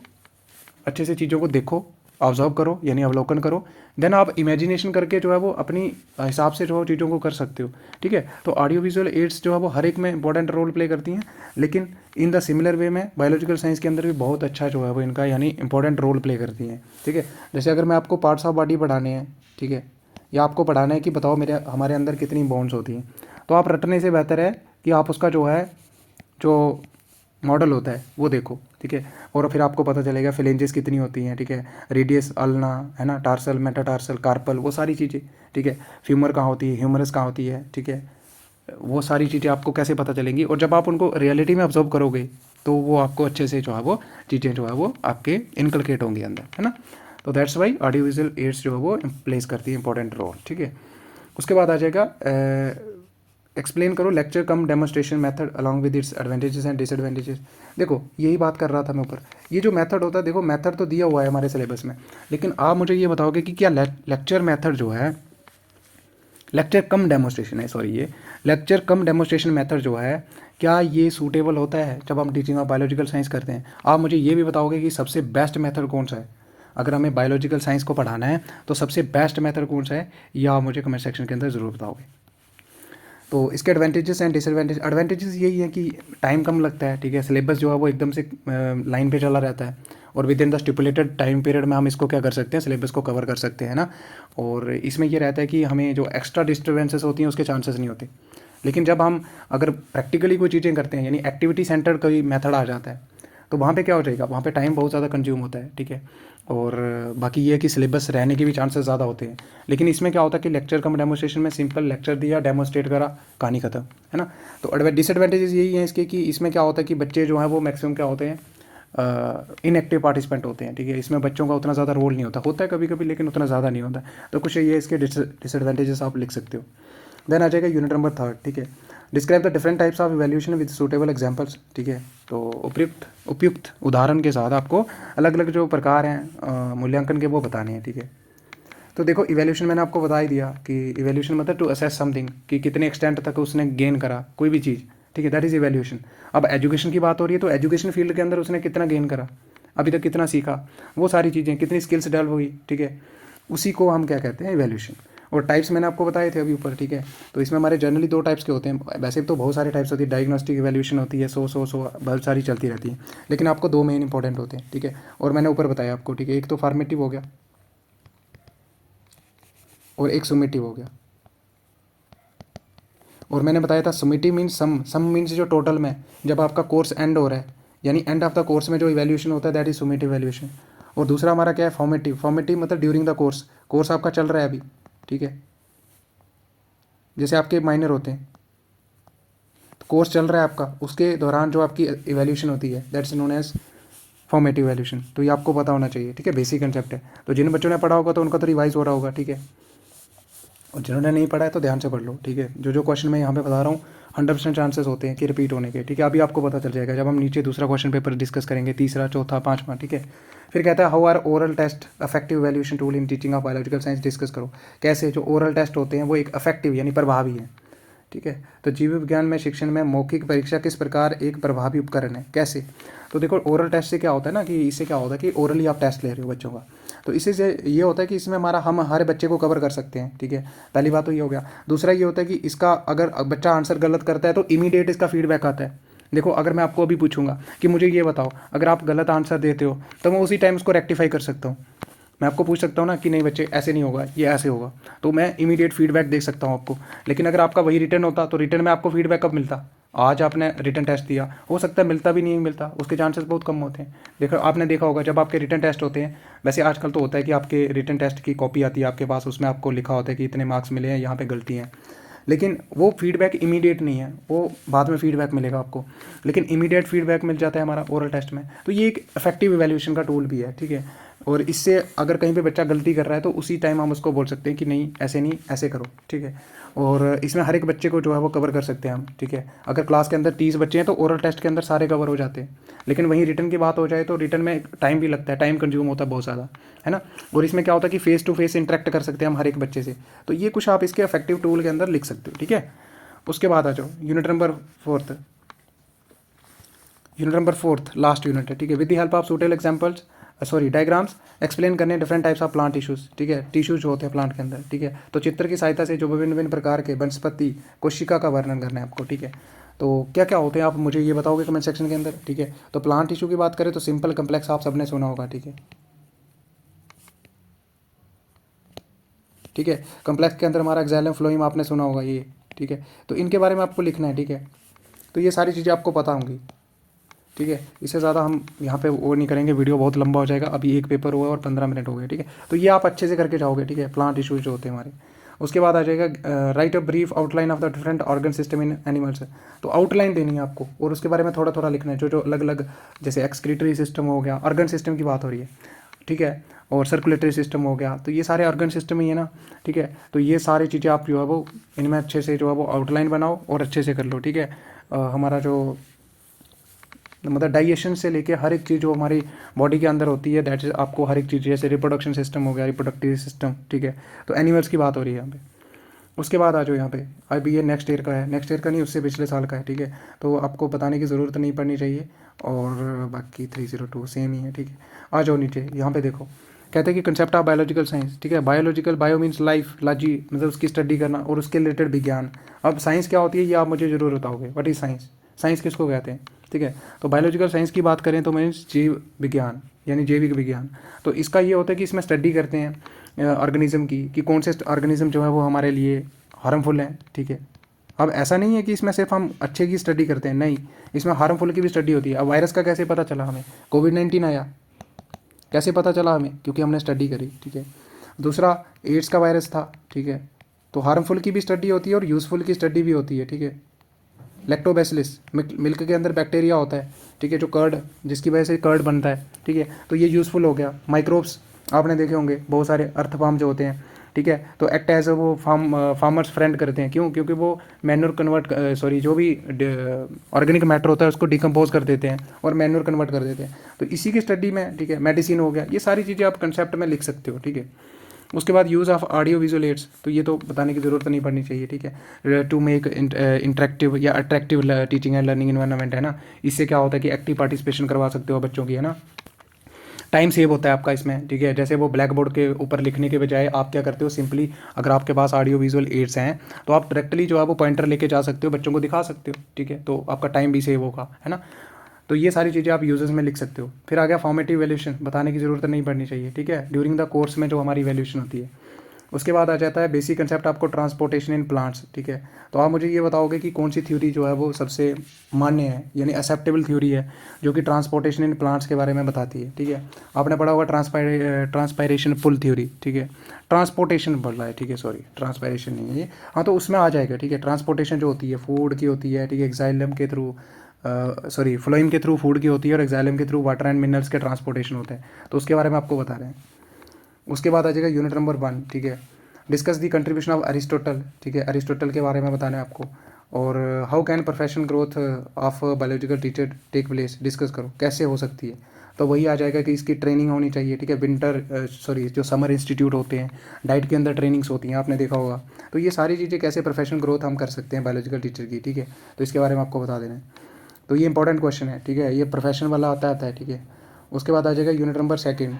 अच्छे से चीज़ों को देखो, ऑब्जर्व करो, यानी अवलोकन करो, देन आप इमेजिनेशन करके जो है वो अपनी हिसाब से जो है चीज़ों को कर सकते हो, ठीक है। तो ऑडियो विजुअल एड्स जो है वो हर एक में इंपॉर्टेंट रोल प्ले करती हैं, लेकिन इन द सिमिलर वे में बायोलॉजिकल साइंस के अंदर भी बहुत अच्छा जो है वो इनका यानी इंपॉर्टेंट रोल प्ले करती हैं, ठीक है। जैसे अगर मैं आपको पार्ट्स ऑफ बॉडी पढ़ाने हैं, ठीक है, या आपको पढ़ाना है कि बताओ हमारे अंदर कितनी बोन्स होती हैं, तो आप रटने से बेहतर है कि आप उसका जो है जो मॉडल होता है वो देखो, ठीक है। और फिर आपको पता चलेगा फिलेंजेस कितनी होती हैं, ठीक है, रेडियस, अल्ना, है ना, टार्सल, मेटाटार्सल, कार्पल, वो सारी चीज़ें, ठीक है। फ्यूमर कहाँ होती है, ह्यूमरस कहाँ होती है, ठीक है, वो सारी चीज़ें आपको कैसे पता चलेंगी। और जब आप उनको रियलिटी में ऑब्जर्व करोगे तो वो आपको अच्छे से जो है वो चीज़ें जो है वो आपके इनकलकेट होंगी अंदर, है ना। तो that's why audio visual ads जो है वो प्लेस करती है इंपॉर्टेंट रोल, ठीक है। उसके बाद आ जाएगा एक्सप्लेन करो lecture come demonstration method along with its advantages and disadvantages. देखो यही बात कर रहा था मैं ऊपर, ये जो मेथड होता है, देखो मेथड तो दिया हुआ है हमारे सिलेबस में, लेकिन आप मुझे ये बताओगे कि क्या लेक्चर मेथड जो है, लेक्चर कम डेमोस्ट्रेशन है, सॉरी ये लेक्चर कम डेमोस्ट्रेशन मेथड जो है, क्या ये सूटेबल होता है जब हम टीचिंग ऑफ बायोलॉजिकल साइंस करते हैं? आप मुझे ये भी बताओगे कि सबसे बेस्ट मेथड कौन सा है अगर हमें बायोलॉजिकल साइंस को पढ़ाना है, तो सबसे बेस्ट मेथड कौन सा है, ये आप मुझे कमेंट सेक्शन के अंदर ज़रूर बताओगे। तो इसके एडवांटेजेस एंड डिसएडवांटेज, एडवांटेजेस यही है कि टाइम कम लगता है, ठीक है, सिलेबस जो है वो एकदम से लाइन पे चला रहता है, और with in the stipulated time period में हम इसको क्या कर सकते हैं, सिलेबस को कवर कर सकते हैं ना। और इसमें ये रहता है कि हमें जो एक्स्ट्रा डिस्टर्बेंसेस होती हैं उसके चांसेस नहीं होते। लेकिन जब हम अगर प्रैक्टिकली कोई चीज़ें करते हैं, यानी एक्टिविटी सेंटर्ड कोई मेथड आ जाता है, तो वहाँ पे क्या हो जाएगा, वहाँ पे टाइम बहुत ज़्यादा कंज्यूम होता है, ठीक है। और बाकी ये है कि सिलेबस रहने के भी चांसेस ज़्यादा होते हैं। लेकिन इसमें क्या होता है कि लेक्चर कम डेमोस्ट्रेशन में सिंपल लेक्चर दिया, डेमोस्ट्रेट करा, कहानी खत्म, है ना। तो डिसएडवांटेजेस यही हैं इसके कि इसमें क्या होता है कि बच्चे जो हैं वो मैक्सिमम क्या होते हैं, इनएक्टिव पार्टिसिपेंट होते हैं, ठीक है। इसमें बच्चों का उतना ज़्यादा रोल नहीं होता है कभी कभी, लेकिन उतना ज़्यादा नहीं होता। तो कुछ ये इसके डिसएडवांटेजेस आप लिख सकते हो। देन आ जाएगा यूनिट नंबर 3, ठीक है। Describe the different types of evaluation with suitable examples, ठीक है। तो उपयुक्त उदाहरण के साथ आपको अलग अलग जो प्रकार हैं मूल्यांकन के वो बताने हैं, ठीक है। तो देखो इवैल्यूएशन मैंने आपको बता ही दिया कि इवैल्यूएशन मतलब टू असेस समथिंग, कि कितने एक्सटेंट तक उसने गेन करा कोई भी चीज़, ठीक है, दैट इज़ इवैल्यूएशन। अब एजुकेशन की बात हो रही है, तो एजुकेशन फील्ड के अंदर उसने कितना गेन करा, अभी तक कितना सीखा, वो सारी चीज़ें, कितनी स्किल्स डेवलप हुई, ठीक है, उसी को हम क्या कहते हैं, इवैल्यूएशन। और टाइप्स मैंने आपको बताए थे अभी ऊपर, ठीक है। तो इसमें हमारे जनरली 2 टाइप्स के होते हैं, वैसे तो बहुत सारे टाइप्स होती है, डायग्नोस्टिक इवैल्यूएशन होती है, सो बहुत सारी चलती रहती है, लेकिन आपको 2 मेन इंपॉर्टेंट होते हैं, ठीक है। और मैंने ऊपर बताया आपको, ठीक है, एक तो फॉर्मेटिव हो गया और एक सुमेटिव हो गया। और मैंने बताया था सुमेटिव मीन्स सम मीन्स जो टोटल में, जब आपका कोर्स एंड हो रहा है, यानी एंड ऑफ द कोर्स में जो इवैल्यूएशन होता है, दैट इज सुमेटिव इवैल्यूएशन। और दूसरा हमारा क्या है, फॉर्मेटिव मतलब ड्यूरिंग द कोर्स आपका चल रहा है अभी, ठीक है। जैसे आपके माइनर होते हैं, कोर्स चल रहा है आपका, उसके दौरान जो आपकी इवैल्यूएशन होती है, that's known as formative evaluation. तो ये आपको पता होना चाहिए, ठीक है, बेसिक कंसेप्ट है। तो जिन बच्चों ने पढ़ा होगा तो उनका तो रिवाइज हो रहा होगा, ठीक है, और जिन्होंने नहीं पढ़ा है तो ध्यान से पढ़ लो, ठीक है। जो क्वेश्चन मैं यहाँ पे बता रहा हूँ 100% चांसेस होते हैं कि रिपीट होने के, ठीक है। अभी आपको पता चल जाएगा जब हम नीचे दूसरा क्वेश्चन पेपर डिस्कस करेंगे, तीसरा, चौथा, पाँचवा, ठीक है। फिर कहता है how are oral test affective evaluation tool in teaching of biological science, discuss करो कैसे जो ओरल टेस्ट होते हैं वो एक अफेक्टिव यानी प्रभावी है, ठीक है। तो जीव विज्ञान में शिक्षण में मौखिक परीक्षा किस प्रकार एक प्रभावी उपकरण है, कैसे। तो देखो ओरल टेस्ट से क्या होता है ना, कि इससे क्या होता है कि ओरली आप टेस्ट ले रहे हो बच्चों का, तो इससे ये होता है कि इसमें हम हर बच्चे को कवर कर सकते हैं, ठीक है। पहली बात तो ये हो गया। दूसरा ये होता है कि इसका अगर बच्चा आंसर गलत करता है तो इमीडिएट इसका फीडबैक आता है। देखो अगर मैं आपको अभी पूछूंगा कि मुझे ये बताओ, अगर आप गलत आंसर देते हो तो मैं उसी टाइम उसको रेक्टिफाई कर सकता हूँ। मैं आपको पूछ सकता हूँ ना कि नहीं बच्चे ऐसे नहीं होगा, ये ऐसे होगा, तो मैं इमीडिएट फीडबैक दे सकता हूँ आपको। लेकिन अगर आपका वही रिटर्न होता तो रिटर्न में आपको फीडबैक कब मिलता, आज आपने रिटर्न टेस्ट दिया, हो सकता है मिलता भी नहीं मिलता, उसके चांसेस बहुत कम होते हैं। देखो आपने देखा होगा जब आपके रिटर्न टेस्ट होते हैं, वैसे आजकल तो होता है कि आपके रिटर्न टेस्ट की कॉपी आती है आपके पास, उसमें आपको लिखा होता है कि इतने मार्क्स मिले हैं, यहाँ पे गलती हैं, लेकिन वो फीडबैक इमीडिएट नहीं है, वो बाद में फीडबैक मिलेगा आपको, लेकिन इमीडिएट फीडबैक मिल जाता है हमारा ओरल टेस्ट में। तो ये एक इफेक्टिव इवैल्यूएशन का टूल भी है, ठीक है। और इससे अगर कहीं पे बच्चा गलती कर रहा है तो उसी टाइम हम उसको बोल सकते हैं कि नहीं ऐसे करो, ठीक है। और इसमें हर एक बच्चे को जो है वो कवर कर सकते हैं हम, ठीक है। अगर क्लास के अंदर 30 बच्चे हैं तो ओरल टेस्ट के अंदर सारे कवर हो जाते हैं, लेकिन वहीं रिटर्न की बात हो जाए तो रिटर्न में टाइम भी लगता है, टाइम कंज्यूम होता है बहुत ज़्यादा, है ना। और इसमें क्या होता है कि फेस टू फेस इंटरेक्ट कर सकते हैं हम हर एक बच्चे से। तो ये कुछ आप इसके इफेक्टिव टूल के अंदर लिख सकते हो, ठीक है। उसके बाद आ जाओ यूनिट नंबर 4 लास्ट यूनिट है, ठीक है। With the help of suitable examples diagrams explain करने different types of plant tissues, ठीक है, टिश्यूज जो होते हैं प्लांट के अंदर, ठीक है। तो चित्र की सहायता से जो विभिन्न प्रकार के वनस्पति कोशिका का वर्णन करना है आपको, ठीक है। तो क्या क्या होते हैं आप मुझे ये बताओगे कमेंट सेक्शन के अंदर, ठीक है। तो प्लांट टिश्यू की बात करें तो सिंपल कम्प्लेक्स आप सबने सुना होगा, ठीक है, ठीक है। कम्प्लेक्स के अंदर हमारा एक्सैलम फ्लोएम आपने सुना होगा ये, ठीक है। तो इनके बारे में आपको लिखना है, ठीक है। तो ये सारी चीज़ें आपको पता होंगी, ठीक है। इससे ज़्यादा हम यहाँ पे वो नहीं करेंगे, वीडियो बहुत लंबा हो जाएगा। अभी एक पेपर हुआ और 15 मिनट हो गए, ठीक है। तो ये आप अच्छे से करके जाओगे, ठीक है, प्लांट इश्यूज जो होते हैं हमारे। उसके बाद आ जाएगा right a brief outline of the different organ system in animals. तो आउटलाइन देनी है आपको और उसके बारे में थोड़ा थोड़ा लिखना है, जो अलग अलग, जैसे एक्सक्रीटरी सिस्टम हो गया, ऑर्गन सिस्टम की बात हो रही है, ठीक है, और सर्कुलेटरी सिस्टम हो गया, तो ये सारे ऑर्गन सिस्टम ही है ना, ठीक है। तो ये सारी चीज़ें आप जो है वो इनमें अच्छे से जो है वो आउटलाइन बनाओ और अच्छे से कर लो, ठीक है। हमारा जो मतलब डाइजेशन से लेके हर एक चीज़ जो हमारी बॉडी के अंदर होती है, दैट इज आपको हर एक चीज़, जैसे रिप्रोडक्शन सिस्टम हो गया, रिप्रोडक्टिव सिस्टम, ठीक है। तो एनिमल्स की बात हो रही है यहाँ पे। उसके बाद आ जाओ यहाँ पे, अभी ये नेक्स्ट ईयर का है, नेक्स्ट ईयर का नहीं, उससे पिछले साल का है, ठीक है। तो आपको बताने की ज़रूरत नहीं पड़नी चाहिए, और बाकी 302 सेम ही है, ठीक है। आ जाओ नीचे, यहाँ पे देखो, कहते हैं कि कंसेप्ट ऑफ बायोलॉजिकल साइंस, ठीक है। बायोलॉजिकल, बायो मीन्स लाइफ, लाजी मतलब उसकी स्टडी करना और उसके रिलेटेड विज्ञान। अब साइंस क्या होती है ये आप मुझे ज़रूर बताओगे, व्हाट इज साइंस, साइंस किसको कहते हैं, ठीक है। तो बायोलॉजिकल साइंस की बात करें तो मीन्स जीव विज्ञान यानी जैविक विज्ञान। तो इसका ये होता है कि इसमें स्टडी करते हैं ऑर्गेनिज्म की, कि कौन से ऑर्गेनिज्म जो है वो हमारे लिए हार्मफुल हैं, ठीक है। अब ऐसा नहीं है कि इसमें सिर्फ हम अच्छे की स्टडी करते हैं, नहीं, इसमें हार्मफुल की भी स्टडी होती है। अब वायरस का कैसे पता चला हमें, कोविड-19 आया, कैसे पता चला हमें, क्योंकि हमने स्टडी करी, ठीक है। दूसरा एड्स का वायरस था, ठीक है। तो हार्मफुल की भी स्टडी होती है और यूज़फुल की स्टडी भी होती है, ठीक है। लैक्टोबैसिलस, मिल्क के अंदर बैक्टीरिया होता है, ठीक है, जो कर्ड, जिसकी वजह से कर्ड बनता है, ठीक है। तो ये यूज़फुल हो गया। माइक्रोब्स आपने देखे होंगे बहुत सारे, अर्थपाम जो होते हैं, ठीक है। तो एक्ट एज वो फार्मर्स फ्रेंड करते हैं, क्यों, क्योंकि वो मैन्योर कन्वर्ट सॉरी जो भी ऑर्गेनिक मैटर होता है उसको डिकम्पोज कर देते हैं और मैन्योर कन्वर्ट कर देते हैं। तो इसी की स्टडी में, ठीक है, मेडिसिन हो गया, ये सारी चीज़ें आप कंसेप्ट में लिख सकते हो, ठीक है। उसके बाद use of audio visual ads, तो ये तो बताने की ज़रूरत नहीं पड़नी चाहिए, ठीक है। टू मेक इंटरेक्टिव या attractive teaching and learning environment, है ना। इससे क्या होता है कि एक्टिव पार्टिसिपेशन करवा सकते हो बच्चों की, है ना। टाइम सेव होता है आपका इसमें, ठीक है। जैसे वो ब्लैक बोर्ड के ऊपर लिखने के बजाय आप क्या करते हो, सिंपली अगर आपके पास ऑडियो विजुअल एड्स हैं तो आप डायरेक्टली जो है वो पॉइंटर लेके जा सकते हो, बच्चों को दिखा सकते हो, ठीक है। तो आपका टाइम भी सेव होगा, है ना। तो ये सारी चीज़ें आप यूजर्स में लिख सकते हो। फिर आ गया फॉर्मेटिव वैल्यूएशन, बताने की ज़रूरत नहीं पड़नी चाहिए, ठीक है, ड्यूरिंग द कोर्स में जो हमारी वैल्यूएशन होती है। उसके बाद आ जाता है बेसिक कंसेप्ट आपको ट्रांसपोर्टेशन इन प्लांट्स, ठीक है। तो आप मुझे ये बताओगे कि कौन सी थ्योरी जो है वो सबसे मान्य है, यानी एक्सेप्टेबल थ्योरी है, जो कि ट्रांसपोर्टेशन इन प्लांट्स के बारे में बताती है, ठीक है। आपने पढ़ा होगा ट्रांसपायरेशन पुल थ्योरी, ठीक है। ट्रांसपोर्टेशन बोल रहा है, ठीक है, सॉरी ट्रांसपायरेशन नहीं है ये, हाँ, तो उसमें आ जाएगा, ठीक है। ट्रांसपोर्टेशन जो होती है फूड की होती है, ठीक है, एक्साइलम के थ्रू सॉरी फ्लोइम के थ्रू फूड की होती है और एक्साइलम के थ्रू वाटर एंड मिनरल्स के ट्रांसपोर्टेशन होते हैं। तो उसके बारे में आपको बता रहे हैं। उसके बाद आ जाएगा यूनिट नंबर 1, ठीक है, discuss the contribution of Aristotle, ठीक है, अरिस्टोटल के बारे में बताना है आपको। और how can professional growth of biological teacher take place, discuss करो कैसे हो सकती है। तो वही आ जाएगा कि इसकी ट्रेनिंग होनी चाहिए, ठीक है। विंटर सॉरी जो समर इंस्टीट्यूट होते हैं, डाइट के अंदर ट्रेनिंग्स होती हैं, आपने देखा होगा। तो ये सारी चीज़ें कैसे प्रोफेशनल ग्रोथ हम कर सकते हैं बायोलॉजिकल टीचर की, ठीक है। तो इसके बारे में आपको बता देना है। तो ये इंपॉर्टेंट क्वेश्चन है, ठीक है, ये प्रोफेशन वाला आता है, ठीक है। उसके बाद आ जाएगा unit number 2,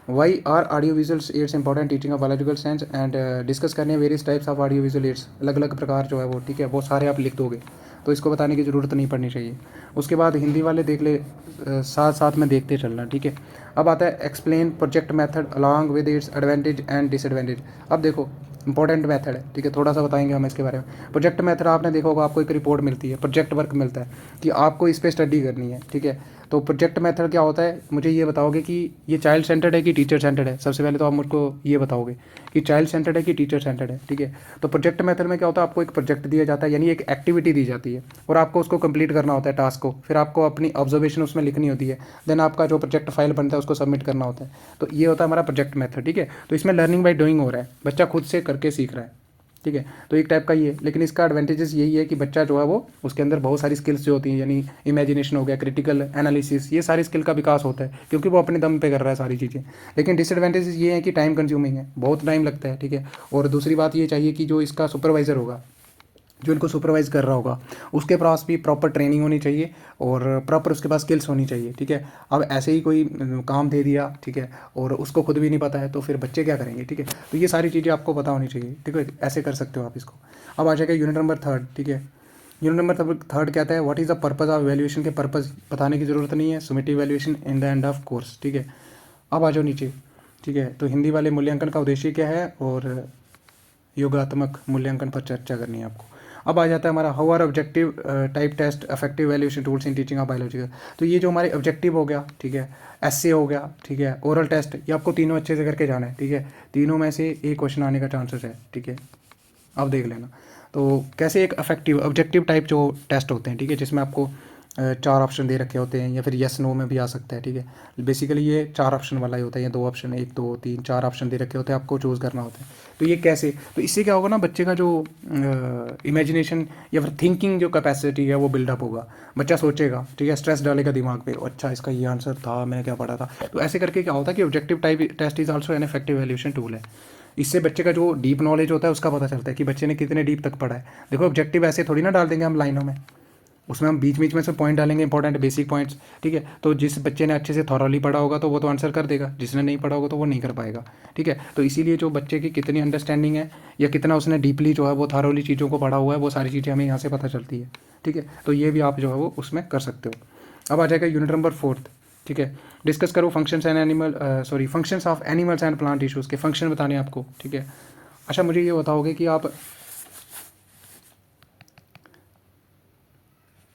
why are audio visual aids important teaching of biological science, and discuss करने various types of audio visual aids, अलग अलग प्रकार जो है वो, ठीक है, वो सारे आप लिख दोगे, तो इसको बताने की ज़रूरत नहीं पड़नी चाहिए। उसके बाद हिंदी वाले देख ले, साथ साथ में देखते चलना, ठीक है। अब आता है explain project method along with its advantage and disadvantage. अब देखो इंपॉर्टेंट मेथड है, ठीक है, थोड़ा सा बताएंगे हम इसके बारे में। प्रोजेक्ट मेथड आपने देखा होगा, आपको एक रिपोर्ट मिलती है, प्रोजेक्ट वर्क मिलता है कि आपको इस पर स्टडी करनी है, ठीक है। तो प्रोजेक्ट मेथड क्या होता है, मुझे ये बताओगे कि ये चाइल्ड सेंटर्ड है कि टीचर सेंटर्ड है। सबसे पहले तो आप मुझको ये बताओगे कि चाइल्ड सेंटर्ड है कि टीचर सेंटर्ड है, ठीक है। तो प्रोजेक्ट मेथड में क्या होता है, आपको एक प्रोजेक्ट दिया जाता है, यानी एक एक्टिविटी दी जाती है और आपको उसको कंप्लीट करना होता है टास्क को, फिर आपको अपनी ऑब्जर्वेशन उसमें लिखनी होती है, देन आपका जो प्रोजेक्ट फाइल बनता है उसको सबमिट करना होता है। तो ये होता है हमारा प्रोजेक्ट मेथड, ठीक है। तो इसमें लर्निंग बाय डूइंग हो रहा है, बच्चा खुद से करके सीख रहा है, ठीक है। तो एक टाइप का ये, लेकिन इसका एडवांटेजेस यही है कि बच्चा जो है वो उसके अंदर बहुत सारी स्किल्स जो होती हैं, यानी इमेजिनेशन हो गया, क्रिटिकल एनालिसिस, ये सारी स्किल का विकास होता है, क्योंकि वो अपने दम पे कर रहा है सारी चीज़ें। लेकिन डिसएडवांटेजेस ये है कि टाइम कंज्यूमिंग है, बहुत टाइम लगता है, ठीक है। और दूसरी बात ये चाहिए कि जो इसका सुपरवाइज़र होगा, जो इनको सुपरवाइज़ कर रहा होगा, उसके पास भी प्रॉपर ट्रेनिंग होनी चाहिए और प्रॉपर उसके पास स्किल्स होनी चाहिए, ठीक है। अब ऐसे ही कोई काम दे दिया, ठीक है, और उसको खुद भी नहीं पता है, तो फिर बच्चे क्या करेंगे, ठीक है। तो ये सारी चीज़ें आपको पता होनी चाहिए, ठीक है, ऐसे कर सकते हो आप इसको। अब आ जाएगा यूनिट नंबर 3, ठीक है। यूनिट नंबर 3 कहता है what is the purpose of valuation, के पर्पज़ बताने की ज़रूरत नहीं है, summative valuation in the end of course, ठीक है। अब आ जाओ नीचे, ठीक है। तो हिंदी वाले मूल्यांकन का उद्देश्य क्या है और योगात्मक मूल्यांकन पर चर्चा करनी है आपको। अब आ जाता है हमारा how are objective type test effective evaluation tools in teaching of biological. तो ये जो हमारे ऑब्जेक्टिव हो गया, ठीक है, एसए हो गया, ठीक है, ओरल टेस्ट, ये आपको तीनों अच्छे से करके जाना है, ठीक है। तीनों में से एक क्वेश्चन आने का चांसेस है, ठीक है, अब देख लेना। तो कैसे एक इफेक्टिव ऑब्जेक्टिव टाइप जो टेस्ट होते हैं, ठीक है, जिसमें आपको 4 ऑप्शन दे रखे होते हैं, या फिर यस नो में भी आ सकता है, ठीक है। बेसिकली ये 4 ऑप्शन वाला ही होता है, या 2 ऑप्शन, 1 2 3 4 ऑप्शन दे रखे होते हैं, आपको चूज़ करना होता है। तो ये कैसे, तो इससे क्या होगा ना, बच्चे का जो इमेजिनेशन या फिर थिंकिंग जो कैपेसिटी है वो बिल्डअप होगा। बच्चा सोचेगा, ठीक है, स्ट्रेस डालेगा दिमाग पे, अच्छा इसका ये आंसर था, मैं क्या पढ़ा था। तो ऐसे करके क्या होता है कि objective type test is also an effective evaluation tool है। इससे बच्चे का जो डीप नॉलेज होता है उसका पता चलता है कि बच्चे ने कितने डीप तक पढ़ा है। देखो ऑब्जेक्टिव ऐसे थोड़ी ना डाल देंगे हम लाइनों में, उसमें हम बीच बीच में से पॉइंट डालेंगे, इंपॉर्टेंट बेसिक पॉइंट्स, ठीक है। तो जिस बच्चे ने अच्छे से थॉरली पढ़ा होगा तो वो तो आंसर कर देगा, जिसने नहीं पढ़ा होगा तो वो नहीं कर पाएगा, ठीक है। तो इसीलिए जो बच्चे की कितनी अंडरस्टैंडिंग है या कितना उसने डीपली जो है वो थॉरली चीज़ों को पढ़ा हुआ है, वो सारी चीज़ें हमें यहाँ से पता चलती है, ठीक है। तो ये भी आप जो है वो उसमें कर सकते हो। अब आ जाएगा यूनिट नंबर 4, ठीक है। डिस्कस करो functions and functions of animals and plant tissues के फंक्शन बताने हैं आपको, ठीक है। अच्छा मुझे ये बताओगे कि आप,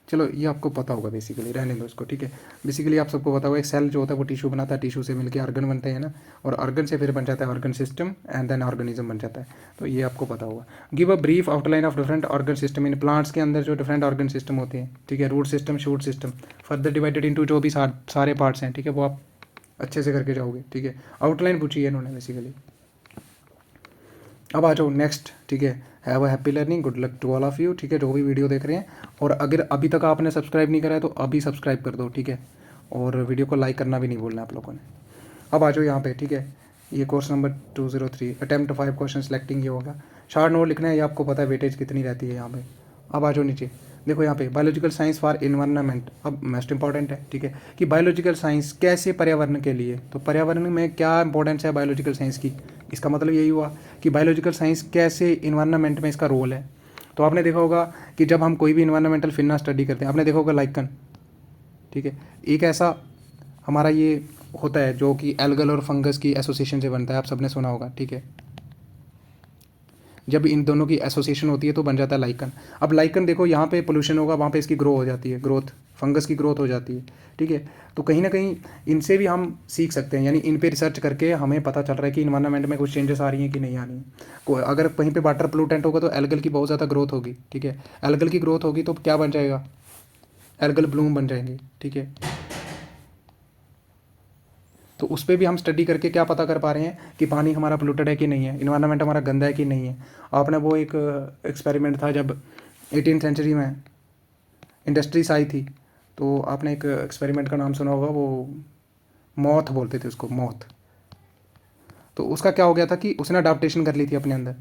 चलो ये आपको पता होगा बेसिकली, रहने दो इसको, ठीक है। बेसिकली आप सबको पता होगा एक सेल जो होता है वो टिश्यू बनाता है, टिश्यू से मिलकर ऑर्गन बनते हैं ना, और ऑर्गन से फिर बन जाता है organ system and then organism बन जाता है। तो ये आपको पता होगा। Give a brief outline of different organ system in plants के अंदर जो डिफरेंट ऑर्गन सिस्टम होते हैं, ठीक है। Root system, shoot system, further divided into जो भी सारे पार्ट्स हैं, ठीक है, वो आप अच्छे से करके जाओगे, ठीक है। आउटलाइन पूछी है इन्होंने बेसिकली। अब आ जाओ नेक्स्ट, ठीक है। Have a happy learning, good luck to all of you, ठीक है, जो भी वीडियो देख रहे हैं। और अगर अभी तक आपने सब्सक्राइब नहीं करा है तो अभी सब्सक्राइब कर दो, ठीक है। और वीडियो को लाइक करना भी नहीं भूलना आप लोगों ने। अब आ जाओ यहाँ पे, ठीक है। ये course number 203 attempt 5 question selecting ये होगा। शॉर्ट नोट लिखना है, ये आपको पता है वेटेज कितनी रहती है यहाँ पे। अब आ जाओ नीचे, देखो यहाँ पे बायोलॉजिकल साइंस फॉर इन्वायरमेंट, अब मोस्ट इंपॉर्टेंट है, ठीक है, कि बायोलॉजिकल साइंस कैसे पर्यावरण के लिए, तो पर्यावरण में क्या इंपॉर्टेंस है बायोलॉजिकल साइंस की। इसका मतलब यही हुआ कि बायोलॉजिकल साइंस कैसे इन्वायरमेंट में इसका रोल है। तो आपने देखा होगा कि जब हम कोई भी इन्वायरमेंटल फिनोमेना स्टडी करते हैं, आपने देखा होगा लाइकन, ठीक है, एक ऐसा हमारा ये होता है जो कि एल्गल और फंगस की एसोसिएशन से बनता है, आप सबने सुना होगा, ठीक है। जब इन दोनों की एसोसिएशन होती है तो बन जाता है लाइकन। अब लाइकन देखो यहाँ पे पोल्यूशन होगा, वहाँ पे इसकी ग्रो हो जाती है, ग्रोथ, फंगस की ग्रोथ हो जाती है, ठीक है। तो कहीं ना कहीं इनसे भी हम सीख सकते हैं, यानी इन पे रिसर्च करके हमें पता चल रहा है कि इन्वायरमेंट में कुछ चेंजेस आ रही हैं कि नहीं आ रही हैं। अगर कहीं पे वाटर पोल्यूटेंट होगा तो एल्गल की बहुत ज़्यादा ग्रोथ होगी, ठीक है। एल्गल की ग्रोथ होगी तो क्या बन जाएगा, एल्गल ब्लूम बन जाएंगे, ठीक है। तो उस पर भी हम स्टडी करके क्या पता कर पा रहे हैं कि पानी हमारा पोल्यूटेड है कि नहीं है, इन्वायरमेंट हमारा गंदा है कि नहीं है। आपने वो एक एक्सपेरिमेंट था जब 18th सेंचुरी में इंडस्ट्रीज आई थी, तो आपने एक एक्सपेरिमेंट का नाम सुना होगा, वो मॉथ बोलते थे उसको, मॉथ। तो उसका क्या हो गया था कि उसने अडाप्टेशन कर ली थी अपने अंदर।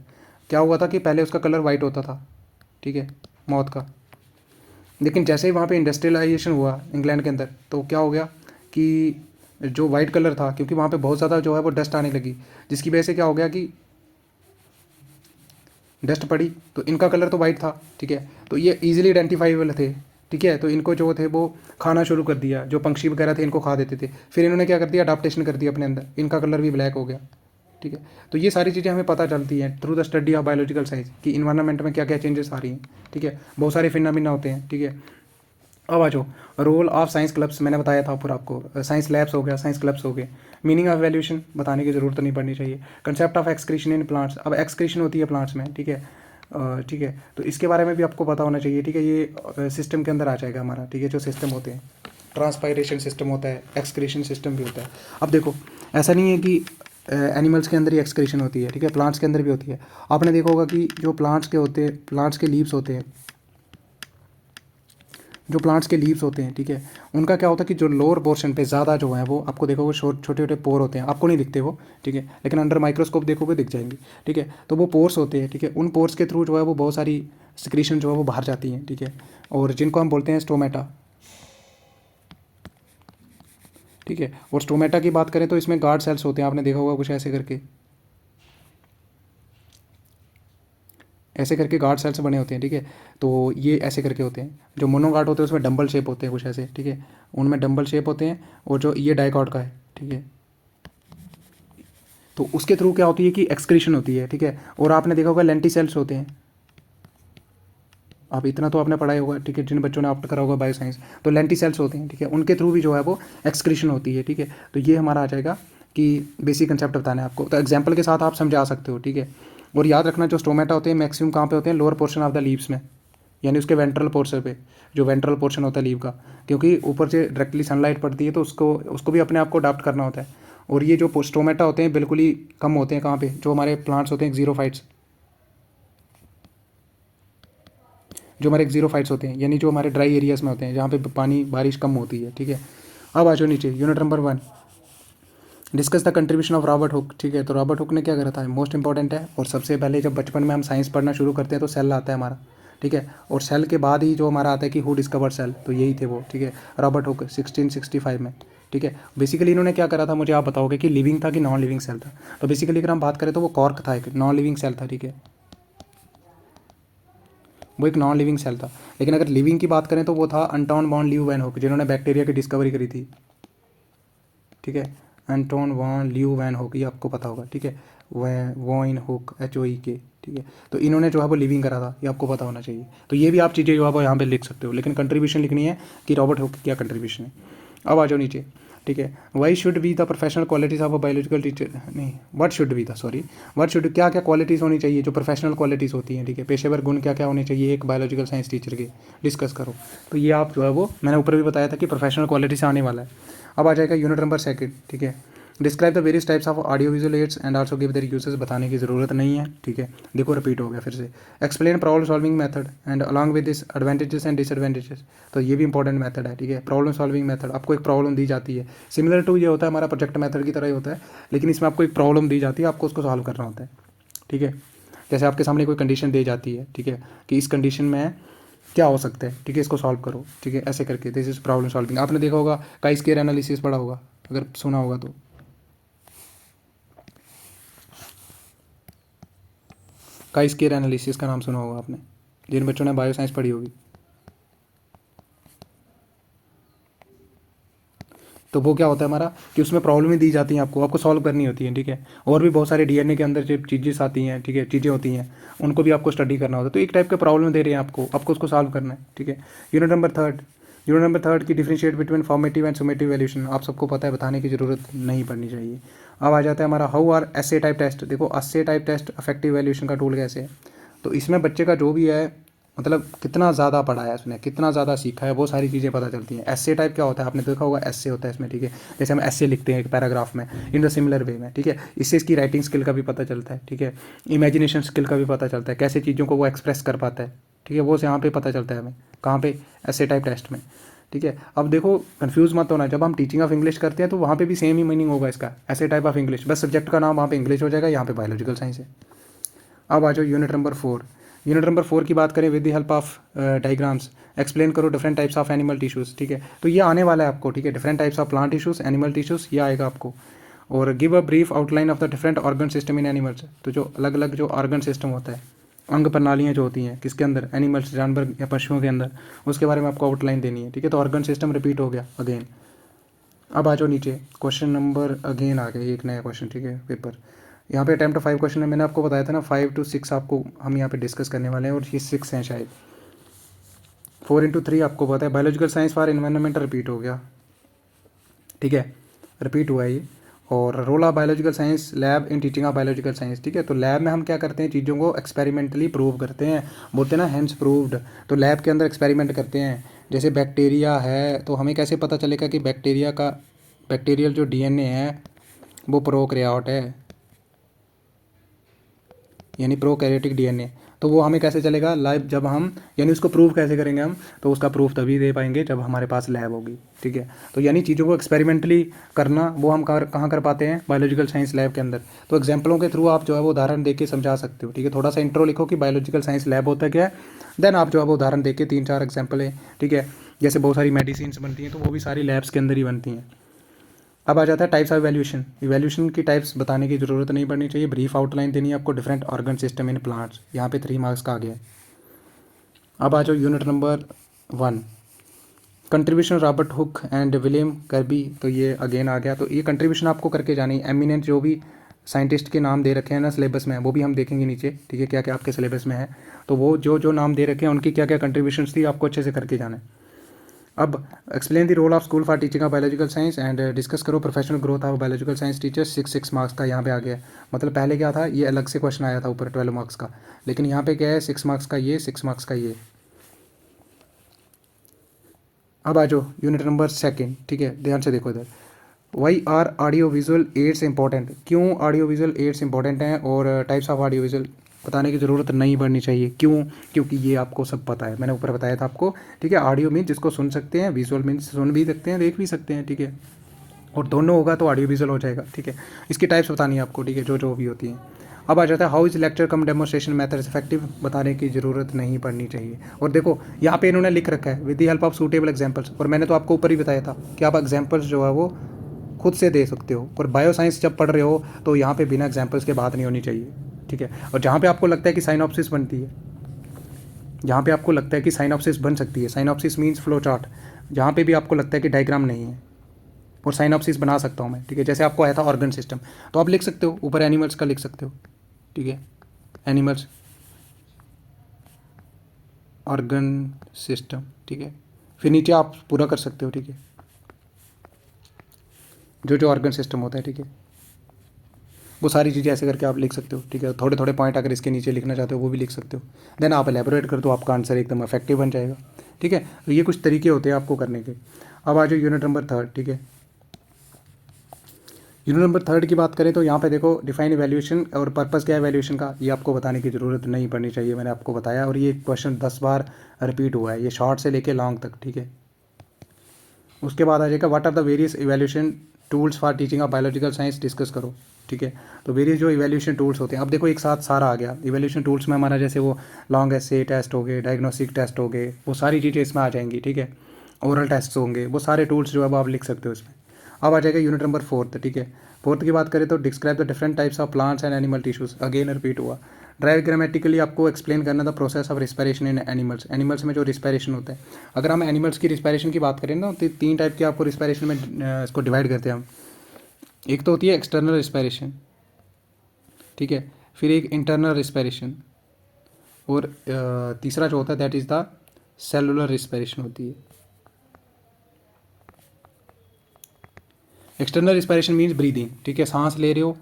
क्या हुआ था कि पहले उसका कलर वाइट होता था, ठीक है, मॉथ का। लेकिन जैसे ही वहाँ पे इंडस्ट्रियलाइजेशन हुआ इंग्लैंड के अंदर, तो क्या हो गया कि जो वाइट कलर था, क्योंकि वहाँ पे बहुत ज़्यादा जो है वो डस्ट आने लगी, जिसकी वजह से क्या हो गया कि डस्ट पड़ी, तो इनका कलर तो वाइट था, ठीक है। तो ये ईजिली आइडेंटिफाइबल थे, ठीक है। तो इनको जो थे वो खाना शुरू कर दिया, जो पंक्षी वगैरह थे इनको खा देते थे। फिर इन्होंने क्या कर दिया, अडाप्टेशन कर दिया अपने अंदर, इनका कलर भी ब्लैक हो गया, ठीक है। तो ये सारी चीज़ें हमें पता चलती हैं through the study of biological science कि इन्वायरमेंट में क्या क्या चेंजेस आ रही हैं, ठीक है। बहुत सारे फिनोमेना होते हैं, ठीक है। अब आ जाओ रोल ऑफ साइंस क्लब्स, मैंने बताया था ऊपर आपको, साइंस लैब्स हो गया, साइंस क्लब्स हो गए। मीनिंग ऑफ वैल्यूएशन बताने की जरूरत नहीं पड़नी चाहिए। Concept of excretion in plants, अब एक्सक्रीशन होती है प्लांट्स में, ठीक है, ठीक है। तो इसके बारे में भी आपको पता होना चाहिए, ठीक है। ये सिस्टम के अंदर आ जाएगा हमारा, ठीक है। जो सिस्टम होते हैं, ट्रांसपायरेशन सिस्टम होता है, एक्सक्रीशन सिस्टम भी होता है। अब देखो ऐसा नहीं है कि एनिमल्स के अंदर ही एक्सक्रीशन होती है, ठीक है, प्लांट्स के अंदर भी होती है। आपने देखा होगा कि जो प्लांट्स के होते हैं, प्लांट्स के लीव्स होते हैं, जो प्लांट्स के लीव्स होते हैं, ठीक है, उनका क्या होता है कि जो लोअर पोर्शन पे ज़्यादा जो है वो आपको देखोगे छोटे छोटे पोर होते हैं, आपको नहीं दिखते वो, ठीक है, लेकिन अंडर माइक्रोस्कोप देखोगे दिख जाएंगे, ठीक है। तो वो पोर्स होते हैं, ठीक है, उन पोर्स के थ्रू जो है वो बहुत सारी सिक्रीशन जो है वो बाहर जाती हैं, ठीक है, और जिनको हम बोलते हैं स्टोमेटा, ठीक है। और स्टोमेटा की बात करें तो इसमें गार्ड सेल्स होते हैं, आपने देखा होगा कुछ ऐसे करके, ऐसे करके गार्ड सेल्स बने होते हैं, ठीक है। तो ये ऐसे करके होते हैं। जो मोनोगार्ड होते हैं उसमें डंबल शेप होते हैं कुछ ऐसे, ठीक है, उनमें डंबल शेप होते हैं। और जो ये डाइकॉट का है, ठीक है, तो उसके थ्रू क्या होती है कि एक्सक्रीशन होती है, ठीक है। और आपने देखा होगा लेंटिसेल्स होते हैं, आप इतना तो आपने पढ़ा ही होगा, ठीक है, जिन बच्चों ने ऑप्ट करा होगा बायो साइंस, तो लेंटिसेल्स होते हैं, ठीक है, उनके थ्रू भी जो है वो एक्सक्रीशन होती है, ठीक है। तो ये हमारा आ जाएगा कि बेसिक कंसेप्ट बताना है आपको, तो एग्जाम्पल के साथ आप समझा सकते हो, ठीक है। और याद रखना जो स्टोमेटा होते हैं मैक्सिमम कहाँ पे होते हैं, lower portion of the leaves में, यानी उसके वेंट्रल पोर्शन पे, जो वेंट्रल पोर्शन होता है लीव का, क्योंकि ऊपर से डायरेक्टली सनलाइट पड़ती है तो उसको भी अपने आप को अडाप्ट करना होता है। और ये जो स्टोमेटा होते हैं बिल्कुल ही कम होते हैं कहाँ पे, जो हमारे प्लांट्स होते हैं एक्जीरोफाइट्स, जो हमारे एक्जीरोफाइट्स होते हैं, यानी जो हमारे ड्राई एरियाज़ में होते हैं जहाँ पे पानी बारिश कम होती है। ठीक है, अब आ जाओ नीचे, unit number 1, discuss the contribution of Robert Hooke. ठीक है, तो रॉबर्ट हुक ने क्या करा था, मोस्ट इंपॉर्टेंट है। और सबसे पहले जब बचपन में हम साइंस पढ़ना शुरू करते हैं तो सेल आता है हमारा। ठीक है, और सेल के बाद ही जो हमारा आता है कि हु डिस्कवर सेल, तो यही थे वो। ठीक है, रॉबर्ट हुक 1665 में। ठीक है, बेसिकली इन्होंने क्या करा था, मुझे आप बताओगे कि लिविंग था कि नॉन लिविंग सेल था। तो बेसिकली अगर हम बात करें तो वो कॉर्क था, एक नॉन लिविंग सेल था। ठीक है, वो एक नॉन लिविंग सेल था। लेकिन अगर लिविंग की बात करें तो वो था अंटोन वॉन ल्यू वैन हुक, जिन्होंने बैक्टीरिया की डिस्कवरी करी थी। ठीक है, एंटोन वॉन ल्यू वैन हुक, ये आपको पता होगा। ठीक है, वॉइन हुक, HOEK। ठीक है, तो इन्होंने जो है वो लिविंग करा था, ये आपको पता होना चाहिए। तो ये भी आप चीज़ें जो है वो यहाँ पे लिख सकते हो, लेकिन कंट्रीब्यूशन लिखनी है कि रॉबर्ट हुक क्या कंट्रीब्यूशन है। अब आ जाओ नीचे। ठीक है, why should be the professional qualities of a biological teacher, नहीं what should be the, sorry, what should, क्या क्या क्वालिटीज़ होनी चाहिए जो प्रोफेशनल क्वालिटीज़ होती हैं। ठीक है, पेशेवर गुण क्या क्या होने चाहिए एक बायोलॉजिकल साइंस टीचर के, डिस्कस करो। तो ये आप जो है वो मैंने ऊपर भी बताया था कि प्रोफेशनल क्वालिटी से आने वाला है। अब आ जाएगा यूनिट नंबर 2। ठीक है, describe the various types of audio visual ads and also give their uses, बताने की ज़रूरत नहीं है। ठीक है, देखो रिपीट हो गया फिर से। Explain problem solving method and along with this advantages and disadvantages, तो ये भी इंपॉर्टेंट मेथड है। ठीक है, प्रॉब्लम सॉल्विंग मेथड, आपको एक प्रॉब्लम दी जाती है, सिमिलर टू ये होता है हमारा प्रोजेक्ट मेथड की तरह ही होता है, लेकिन इसमें आपको एक प्रॉब्लम दी जाती है, आपको उसको सॉल्व करना होता है। ठीक है, जैसे आपके सामने कोई कंडीशन दी जाती है, ठीक है, कि इस कंडीशन में क्या हो सकता है, ठीक है, इसको सॉल्व करो। ठीक है, ऐसे करके दिस इज प्रॉब्लम सॉल्विंग। आपने देखा होगा काई स्क्वायर एनालिसिस पढ़ा होगा, अगर सुना होगा तो। काई स्क्वायर एनालिसिस का नाम सुना होगा आपने, जिन बच्चों ने बायो साइंस पढ़ी होगी। तो वो क्या होता है हमारा कि उसमें प्रॉब्लम ही दी जाती हैं, आपको सॉल्व करनी होती है। ठीक है, और भी बहुत सारे DNA के अंदर जो चीज़ें आती हैं, ठीक है, चीज़ें होती हैं, उनको भी आपको स्टडी करना होता है। तो एक टाइप का प्रॉब्लम दे रहे हैं आपको उसको सॉल्व करना है। ठीक है, यूनिट नंबर 3 की differentiate between formative and summative valuation, आप सबको पता है, बताने की ज़रूरत नहीं पड़नी चाहिए। अब आ जाता है हमारा how are essay type test. देखो essay type test affective evaluation का टूल कैसे है, तो इसमें बच्चे का जो भी है, मतलब कितना ज़्यादा पढ़ा है उसने, कितना ज़्यादा सीखा है, वो सारी चीज़ें पता चलती हैं। एसे टाइप क्या होता है, आपने देखा होगा एसे होता है इसमें। ठीक है, जैसे हम एसे लिखते हैं एक पैराग्राफ में इन द सिमिलर वे में। ठीक है, इससे इसकी राइटिंग स्किल का भी पता चलता है। ठीक है, इमेजिनेशन स्किल का भी पता चलता है, कैसे चीज़ों को वो एक्सप्रेस कर पाता है। ठीक है, वो यहाँ पे पता चलता है हमें, कहाँ पे, एसे टाइप टेस्ट में। ठीक है, अब देखो कंफ्यूज मत होना, जब हम टीचिंग ऑफ इंग्लिश करते हैं तो वहाँ पे भी सेम ही मीनिंग होगा इसका, ऐसे टाइप ऑफ इंग्लिश, बस सब्जेक्ट का नाम वहाँ पे इंग्लिश हो जाएगा, यहाँ पे बायोलॉजिकल साइंस है। अब आ जाओ यूनिट नंबर 4 की बात करें, with the help of diagrams explain करो different types of animal tissues. ठीक है, तो ये आने वाला है आपको। ठीक है, different types of plant tissues, animal tissues, ये आएगा आपको। और give a brief outline of the different organ system in animals, तो जो अलग अलग जो ऑर्गन सिस्टम होता है, अंग प्रणालियाँ जो होती हैं किसके अंदर, एनिमल्स, जानवर या पशुओं के अंदर, उसके बारे में आपको आउटलाइन देनी है। ठीक है, तो ऑर्गन सिस्टम रिपीट हो गया अगेन। अब आ जाओ नीचे, क्वेश्चन नंबर अगेन आ गया एक नया क्वेश्चन। ठीक है, पेपर यहाँ पे अटेम्प्ट 5 क्वेश्चन है, मैंने आपको बताया था ना 5 to 6 आपको हम यहाँ पे डिस्कस करने वाले हैं, और ये 6 हैं शायद। 4 into 3 आपको पता है, biological science for environment repeat हो गया। ठीक है, रिपीट हुआ है ये। और role of biological science lab in teaching of biological science. ठीक है, तो लैब में हम क्या करते हैं, चीज़ों को एक्सपेरिमेंटली प्रूव करते हैं, बोलते हैं ना हैंस प्रूव्ड। तो लैब के अंदर एक्सपेरिमेंट करते हैं, जैसे बैक्टीरिया है तो हमें कैसे पता चलेगा कि बैक्टीरियल जो DNA है वो प्रोकैरियोट है, यानी प्रोकैरियोटिक DNA। तो वो हमें कैसे चलेगा लाइव, जब हम, यानी उसको प्रूव कैसे करेंगे हम, तो उसका प्रूफ तभी दे पाएंगे जब हमारे पास लैब होगी। ठीक है, तो यानी चीज़ों को एक्सपेरिमेंटली करना, वो हम कहाँ कर पाते हैं, बायोलॉजिकल साइंस लैब के अंदर। तो एग्जाम्पलों के थ्रू आप जो है वो उदाहरण दे के समझा सकते हो। ठीक है, थोड़ा सा इंट्रो लिखो कि बायोलॉजिकल साइंस लैब होता क्या है, देन आप जो है वो उदाहरण दे के 3-4 एग्जाम्पल है। ठीक है, जैसे बहुत सारी मेडिसिन बनती हैं तो वो भी सारी लैब्स के अंदर ही बनती हैं। अब आ जाता है टाइप्स ऑफ इवैल्यूएशन की टाइप्स बताने की ज़रूरत नहीं पड़नी चाहिए, ब्रीफ आउटलाइन देनी है आपको, different organ system in plants, यहाँ पे 3 मार्क्स का आ गया है। अब आ जाओ unit number 1, contribution Robert Hooke and William Kirby, तो ये अगेन आ गया। तो ये कंट्रीब्यूशन आपको करके जानी है, एमिनेंट जो भी साइंटिस्ट के नाम दे रखे हैं ना सिलेबस में, वो भी हम देखेंगे नीचे। ठीक है, क्या क्या आपके सिलेबस में है, तो वो जो जो नाम दे रखे हैं उनकी क्या क्या कंट्रीब्यूशंस थी आपको अच्छे से करके जाना है। अब explain the role of school for teaching of biological science and discuss करो professional growth of biological science teachers. 6 marks का यहाँ पे आ गया है। मतलब पहले क्या था, ये अलग से क्वेश्चन आया था ऊपर 12 मार्क्स का, लेकिन यहाँ पे क्या है 6 मार्क्स का ये, 6 मार्क्स का ये। अब आ जाओ यूनिट नंबर सेकंड, ठीक है, ध्यान से देखो इधर। Why are audio visual aids important, क्यों ऑडियो विजुअल एड्स इंपॉर्टेंट हैं और टाइप्स ऑफ ऑडियो विजुअल बताने की ज़रूरत नहीं पड़नी चाहिए, क्यों? क्योंकि ये आपको सब पता है, मैंने ऊपर बताया था आपको, ठीक है। ऑडियो मीन्स जिसको सुन सकते हैं, विजुअल मीन्स सुन भी सकते हैं, देख भी सकते हैं, ठीक है, और दोनों होगा तो ऑडियो विजुअल हो जाएगा, ठीक है। इसकी टाइप्स बतानी है आपको, ठीक है, जो जो भी होती हैं। अब आ जाता है how is lecture come demonstration methods effective, बताने की ज़रूरत नहीं पड़नी चाहिए। और देखो यहाँ पे इन्होंने लिख रखा है with the help of suitable examples, और मैंने तो आपको ऊपर ही बताया था कि आप एग्जांपल्स जो है वो खुद से दे सकते हो। और बायो साइंस जब पढ़ रहे हो तो यहाँ पे बिना एग्जांपल्स के बात नहीं होनी चाहिए, ठीक है। और जहाँ पे आपको लगता है कि साइनॉप्सिस बनती है, जहाँ पे आपको लगता है कि साइनॉप्सिस बन सकती है, साइनॉप्सिस मीन्स फ्लो चार्ट, जहाँ पे भी आपको लगता है कि डायग्राम नहीं है और साइनॉप्सिस बना सकता हूँ मैं, ठीक है। जैसे आपको आया था ऑर्गन सिस्टम, तो आप लिख सकते हो, ऊपर एनिमल्स का लिख सकते हो, ठीक है, एनिमल्स ऑर्गन सिस्टम, ठीक है। फिर नीचे आप पूरा कर सकते हो, ठीक है, जो जो ऑर्गन सिस्टम होता है, ठीक है, वो सारी चीज़ें ऐसे करके आप लिख सकते हो, ठीक है। थोड़े थोड़े पॉइंट अगर इसके नीचे लिखना चाहते हो वो भी लिख सकते हो, देन आप एलेबोरेट कर दो, आपका आंसर एकदम इफेक्टिव बन जाएगा, ठीक है। तो ये कुछ तरीके होते हैं आपको करने के। अब आ जाओ यूनिट नंबर थर्ड, ठीक है। यूनिट नंबर थर्ड की बात करें तो यहाँ पे देखो डिफाइन इवैल्यूएशन और पर्पस क्या है इवैल्यूएशन का, ये आपको बताने की ज़रूरत नहीं पड़नी चाहिए, मैंने आपको बताया, और ये क्वेश्चन 10 बार रिपीट हुआ है, ये शॉर्ट से लेके लॉन्ग तक, ठीक है। उसके बाद आ जाएगा what are the various evaluation tools for teaching of biological science, discuss करो, ठीक है। तो वेरियस जो इवैल्यूएशन टूल्स होते हैं, अब देखो एक साथ सारा आ गया इवैल्यूएशन टूल्स में हमारा, जैसे वो लॉन्ग एसे टेस्ट हो गए, डायग्नोस्टिक टेस्ट हो गए, वो सारी चीज़ें इसमें आ जाएंगी, ठीक है। ओरल टेस्ट होंगे, वो सारे टूल्स जो है वो आप लिख सकते हो इसमें। अब आ जाएगा यूनिट नंबर फोर्थ, ठीक है। फोर्थ की बात करें तो describe the different types of plants and animal tissues, again repeat हुआ। डायग्रामेटिकली आपको एक्सप्लेन करना था process of respiration in animals, animals में जो रिस्पायरेशन होता है। अगर हम एनिमल्स की रिस्पायरेशन की बात करें ना तो 3 टाइप की आपको रिस्पायरेशन में इसको डिवाइड करते हैं हम। एक तो होती है एक्सटर्नल रिस्पायरेशन, ठीक है, फिर एक इंटरनल रिस्पायरेशन, और तीसरा जो होता है that is the cellular respiration होती है। एक्सटर्नल रिस्पायरेशन मीन्स ब्रीदिंग, ठीक है, सांस ले रहे हो,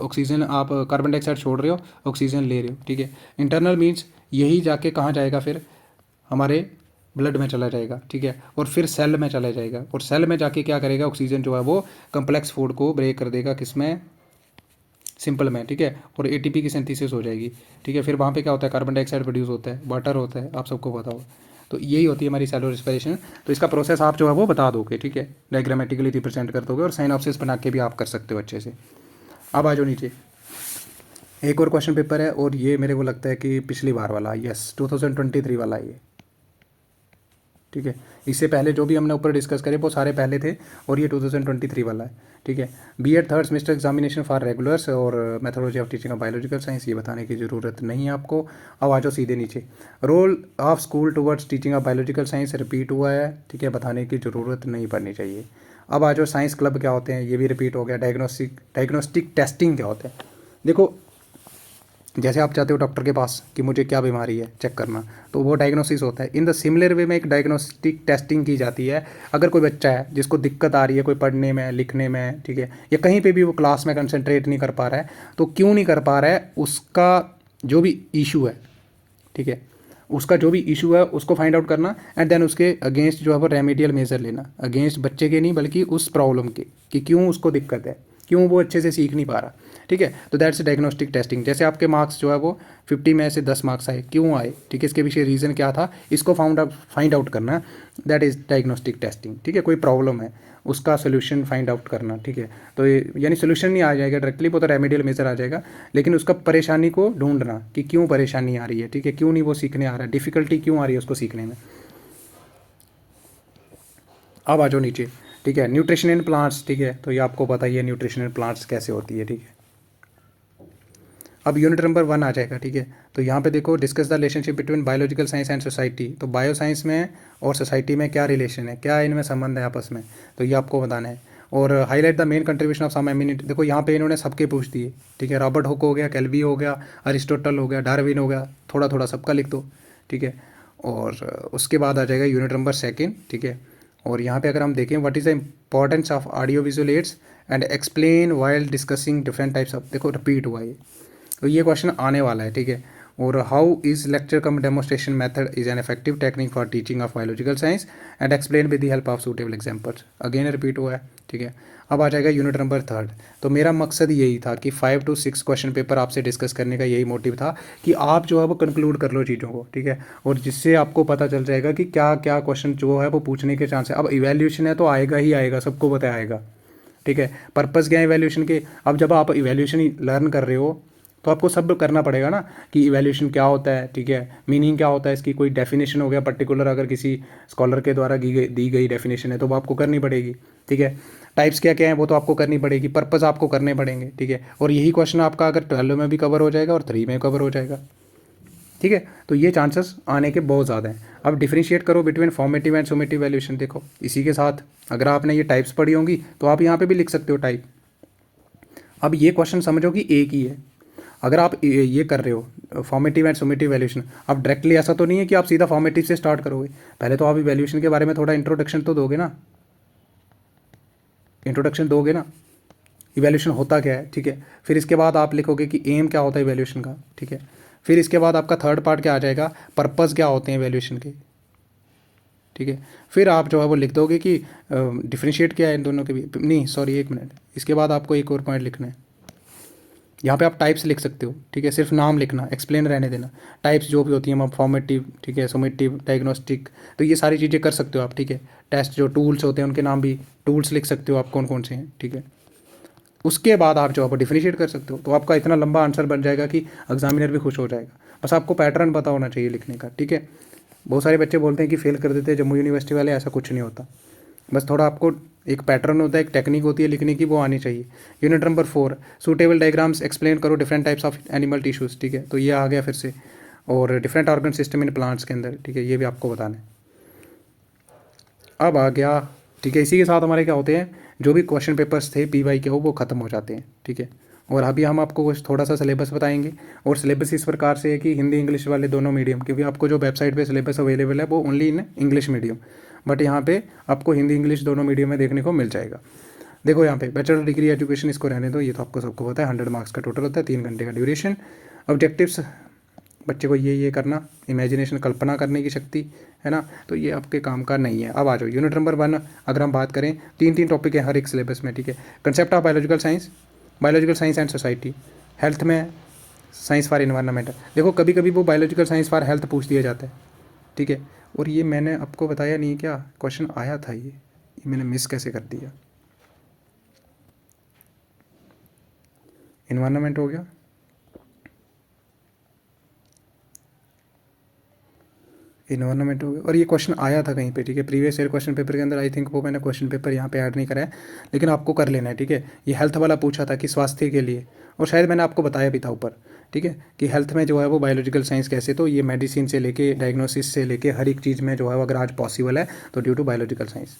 ऑक्सीजन आप कार्बन डाइऑक्साइड छोड़ रहे हो, ऑक्सीजन ले रहे हो, ठीक है। इंटरनल मीन्स यही जाके कहाँ जाएगा, फिर हमारे ब्लड में चला जाएगा, ठीक है, और फिर सेल में चला जाएगा, और सेल में जाके क्या करेगा, ऑक्सीजन जो है वो कम्प्लेक्स फूड को ब्रेक कर देगा, किसमें, सिंपल में, ठीक है, और एटीपी की सिंथेसिस हो जाएगी, ठीक है। फिर वहाँ पे क्या होता है, कार्बन डाइऑक्साइड प्रोड्यूस होता है, वाटर होता है, आप सबको पता हो। तो यही होती है हमारी सेलुलर रिस्पायरेशन। तो इसका प्रोसेस आप जो है वो बता दोगे, ठीक है, डायग्रामेटिकली रिप्रेजेंट कर दोगे, और साइनॉप्सिस बना के भी आप कर सकते हो अच्छे से। अब आ जाओ नीचे, एक और क्वेश्चन पेपर है, और ये मेरे को लगता है कि पिछली बार वाला, यस 2023 वाला है ये, ठीक है। इससे पहले जो भी हमने ऊपर डिस्कस करे वो सारे पहले थे, और ये 2023 वाला है, ठीक है। B.Ed third semester examination for regulars और methodology of teaching of biological science, ये बताने की ज़रूरत नहीं है आपको। अब आ जाओ सीधे नीचे, role of school towards teaching of biological science repeat हुआ है, ठीक है, बताने की ज़रूरत नहीं पड़नी चाहिए। अब आ जाओ साइंस क्लब क्या होते हैं, ये भी रिपीट हो गया। डायग्नोस्टिक टेस्टिंग क्या होता है, देखो जैसे आप जाते हो डॉक्टर के पास कि मुझे क्या बीमारी है चेक करना, तो वो डायग्नोसिस होता है। इन द सिमिलर वे में एक डायग्नोस्टिक टेस्टिंग की जाती है। अगर कोई बच्चा है जिसको दिक्कत आ रही है कोई पढ़ने में, लिखने में, ठीक है, या कहीं पे भी वो क्लास में कंसंट्रेट नहीं कर पा रहा है, तो क्यों नहीं कर पा रहा है, उसका जो भी इशू है, ठीक है, उसका जो भी इशू है उसको फाइंड आउट करना, एंड देन उसके अगेंस्ट जो है वो रेमेडियल मेजर लेना, अगेंस्ट बच्चे के नहीं बल्कि उस प्रॉब्लम के, कि क्यों उसको दिक्कत है, क्यों वो अच्छे से सीख नहीं पा रहा, ठीक है। तो दैट्स डायग्नोस्टिक टेस्टिंग। जैसे आपके मार्क्स जो है वो 50 में से 10 मार्क्स आए, क्यों आए, ठीक है, इसके पीछे रीज़न क्या था, इसको फाइंड आउट करना, दैट इज़ डायग्नोस्टिक टेस्टिंग, ठीक है। कोई प्रॉब्लम है उसका सोल्यूशन फाइंड आउट करना, ठीक है। तो ये यानी सोल्यूशन नहीं आ जाएगा डायरेक्टली, वो तो रेमेडियल मेजर आ जाएगा, लेकिन उसका परेशानी को ढूंढना कि क्यों परेशानी आ रही है, ठीक है, क्यों नहीं वो सीखने आ रहा है, डिफ़िकल्टी क्यों आ रही है उसको सीखने में। अब आ जाओ नीचे, ठीक है, न्यूट्रिशन इन प्लांट्स, ठीक है, तो ये आपको पता ही है न्यूट्रिशन इन प्लांट्स कैसे होती है, ठीक है। अब यूनिट नंबर 1 आ जाएगा, ठीक है। तो यहाँ पे देखो discuss the relationship between biological science and society, तो बायो साइंस में और सोसाइटी में क्या रिलेशन है, क्या इनमें संबंध है आपस में, तो ये आपको बताना है। और highlight the main contribution of some eminent, देखो यहाँ पे इन्होंने सबके पूछ दिए, ठीक है, रॉबर्ट हुक हो गया, कैल्वी हो गया, अरिस्टोटल हो गया, डार्विन हो गया, थोड़ा थोड़ा सबका लिख दो, ठीक है। और उसके बाद आ जाएगा यूनिट नंबर 2, ठीक है। और यहाँ पे अगर हम देखें what is the importance of audio visual ads and explain while discussing different types of, देखो रिपीट हुआ ये, तो ये क्वेश्चन आने वाला है, ठीक है। और how is lecture come demonstration method is an effective technique for teaching of biological science and explain with the help of suitable examples. Again repeat हुआ है, ठीक है। अब आ जाएगा यूनिट नंबर 3। तो मेरा मकसद यही था कि 5 to 6 क्वेश्चन पेपर आपसे डिस्कस करने का यही मोटिव था कि आप जो है वो कंक्लूड कर लो चीज़ों को, ठीक है, और जिससे आपको पता चल जाएगा कि क्या क्या क्वेश्चन जो है वो पूछने के चांस है। अब इवैल्यूएशन है तो आएगा ही आएगा, सबको पता आएगा, ठीक है। पर्पज़ क्या है इवैल्यूएशन के? अब जब आप इवैल्यूएशन लर्न कर रहे हो तो आपको सब करना पड़ेगा ना कि इवैल्यूएशन क्या होता है, ठीक है, मीनिंग क्या होता है इसकी, कोई डेफिनेशन हो गया पर्टिकुलर, अगर किसी स्कॉलर के द्वारा दी गई डेफिनेशन है तो वो आपको करनी पड़ेगी, ठीक है। टाइप्स क्या क्या हैं वो तो आपको करनी पड़ेगी, पर्पज़ आपको करने पड़ेंगे, ठीक है। और यही क्वेश्चन आपका अगर 12 में भी कवर हो जाएगा और 3 में कवर हो जाएगा, ठीक है। तो ये चांसेस आने के बहुत ज़्यादा हैं। अब डिफरेंशिएट करो between formative and summative valuation. देखो इसी के साथ अगर आपने ये टाइप्स पढ़ी होंगी तो आप यहाँ पे भी लिख सकते हो टाइप। अब ये क्वेश्चन समझो कि एक ही है। अगर आप ये कर रहे हो फॉर्मेटिव एंड समेटिव वैल्यूएशन, अब डायरेक्टली ऐसा तो नहीं है कि आप सीधा फॉर्मेटिव से स्टार्ट करोगे, पहले तो आप इवैल्यूएशन के बारे में थोड़ा इंट्रोडक्शन तो दोगे ना, इंट्रोडक्शन दोगे ना, इवैल्यूएशन होता क्या है, ठीक है। फिर इसके बाद आप लिखोगे कि एम क्या होता है इवैल्यूएशन का, ठीक है। फिर इसके बाद आपका थर्ड पार्ट क्या आ जाएगा, पर्पज़ क्या होते हैं इवैल्यूएशन के, ठीक है। फिर आप जो है वो लिख दोगे कि डिफरेंशिएट क्या है इन दोनों के भी, नहीं सॉरी एक मिनट, इसके बाद आपको एक और पॉइंट लिखना है। यहाँ पे आप टाइप्स लिख सकते हो, ठीक है, सिर्फ नाम लिखना, एक्सप्लेन रहने देना। टाइप्स जो भी होती हैं फॉर्मेटिव, ठीक है, समेटिव, डायग्नोस्टिक, तो ये सारी चीज़ें कर सकते हो आप, ठीक है। टेस्ट जो टूल्स होते हैं उनके नाम भी टूल्स लिख सकते हो आप कौन कौन से हैं, ठीक है। उसके बाद आप जो है डिफरेंशिएट कर सकते हो, तो आपका इतना लंबा आंसर बन जाएगा कि एग्जामिनर भी खुश हो जाएगा। बस आपको पैटर्न पता होना चाहिए लिखने का, ठीक है। बहुत सारे बच्चे बोलते हैं कि फेल कर देते हैं जम्मू यूनिवर्सिटी वाले, ऐसा कुछ नहीं होता। बस थोड़ा आपको एक पैटर्न होता है, एक टेक्निक होती है लिखने की, वो आनी चाहिए। Unit number 4 suitable diagrams explain करो different types of animal tissues, ठीक है। तो ये आ गया फिर से, और different organ system in plants के अंदर, ठीक है, ये भी आपको बताना है। अब आ गया, ठीक है, इसी के साथ हमारे क्या होते हैं, जो भी क्वेश्चन पेपर्स थे PY के वो ख़त्म हो जाते हैं, ठीक है। और अभी हम आपको कुछ थोड़ा सा सिलेबस बताएंगे, और सिलेबस इस प्रकार से है कि हिंदी इंग्लिश वाले दोनों मीडियम, क्योंकि आपको जो वेबसाइट पे सिलेबस अवेलेबल है वो only in English medium, but यहाँ पे आपको हिंदी इंग्लिश दोनों मीडियम में देखने को मिल जाएगा। देखो यहाँ पे बैचलर डिग्री एजुकेशन, इसको रहने दो, ये तो आपको सबको पता है, 100 मार्क्स का टोटल होता है, 3 घंटे का ड्यूरेशन। ऑब्जेक्टिव्स बच्चे को ये करना, इमेजिनेशन कल्पना करने की शक्ति, है ना, तो ये आपके काम का नहीं है। अब आ जाओ यूनिट नंबर 1। अगर हम बात करें 3 टॉपिक है हर एक सिलेबस में, ठीक है। Concept of biological science, biological science and society, health में साइंस फॉर इन्वायरमेंट। देखो कभी कभी वो बायोलॉजिकल साइंस फॉर हेल्थ पूछ दिया जाता है, ठीक है। और ये मैंने आपको बताया नहीं क्या, क्वेश्चन आया था ये मैंने मिस कैसे कर दिया। इन्वायरमेंट हो गया, इन्वायरमेंट हो गया, और ये क्वेश्चन आया था कहीं पे, ठीक है, प्रीवियस ईयर क्वेश्चन पेपर के अंदर। आई थिंक वो मैंने क्वेश्चन पेपर यहाँ पे ऐड नहीं करा है, लेकिन आपको कर लेना है, ठीक है। ये हेल्थ वाला पूछा था कि स्वास्थ्य के लिए, और शायद मैंने आपको बताया भी था ऊपर, ठीक है, कि हेल्थ में जो है वो बायोलॉजिकल साइंस कैसे, तो ये मेडिसिन से लेके डायग्नोसिस से लेके हर एक चीज़ में जो है अगर आज पॉसिबल है तो ड्यू टू बायोलॉजिकल साइंस।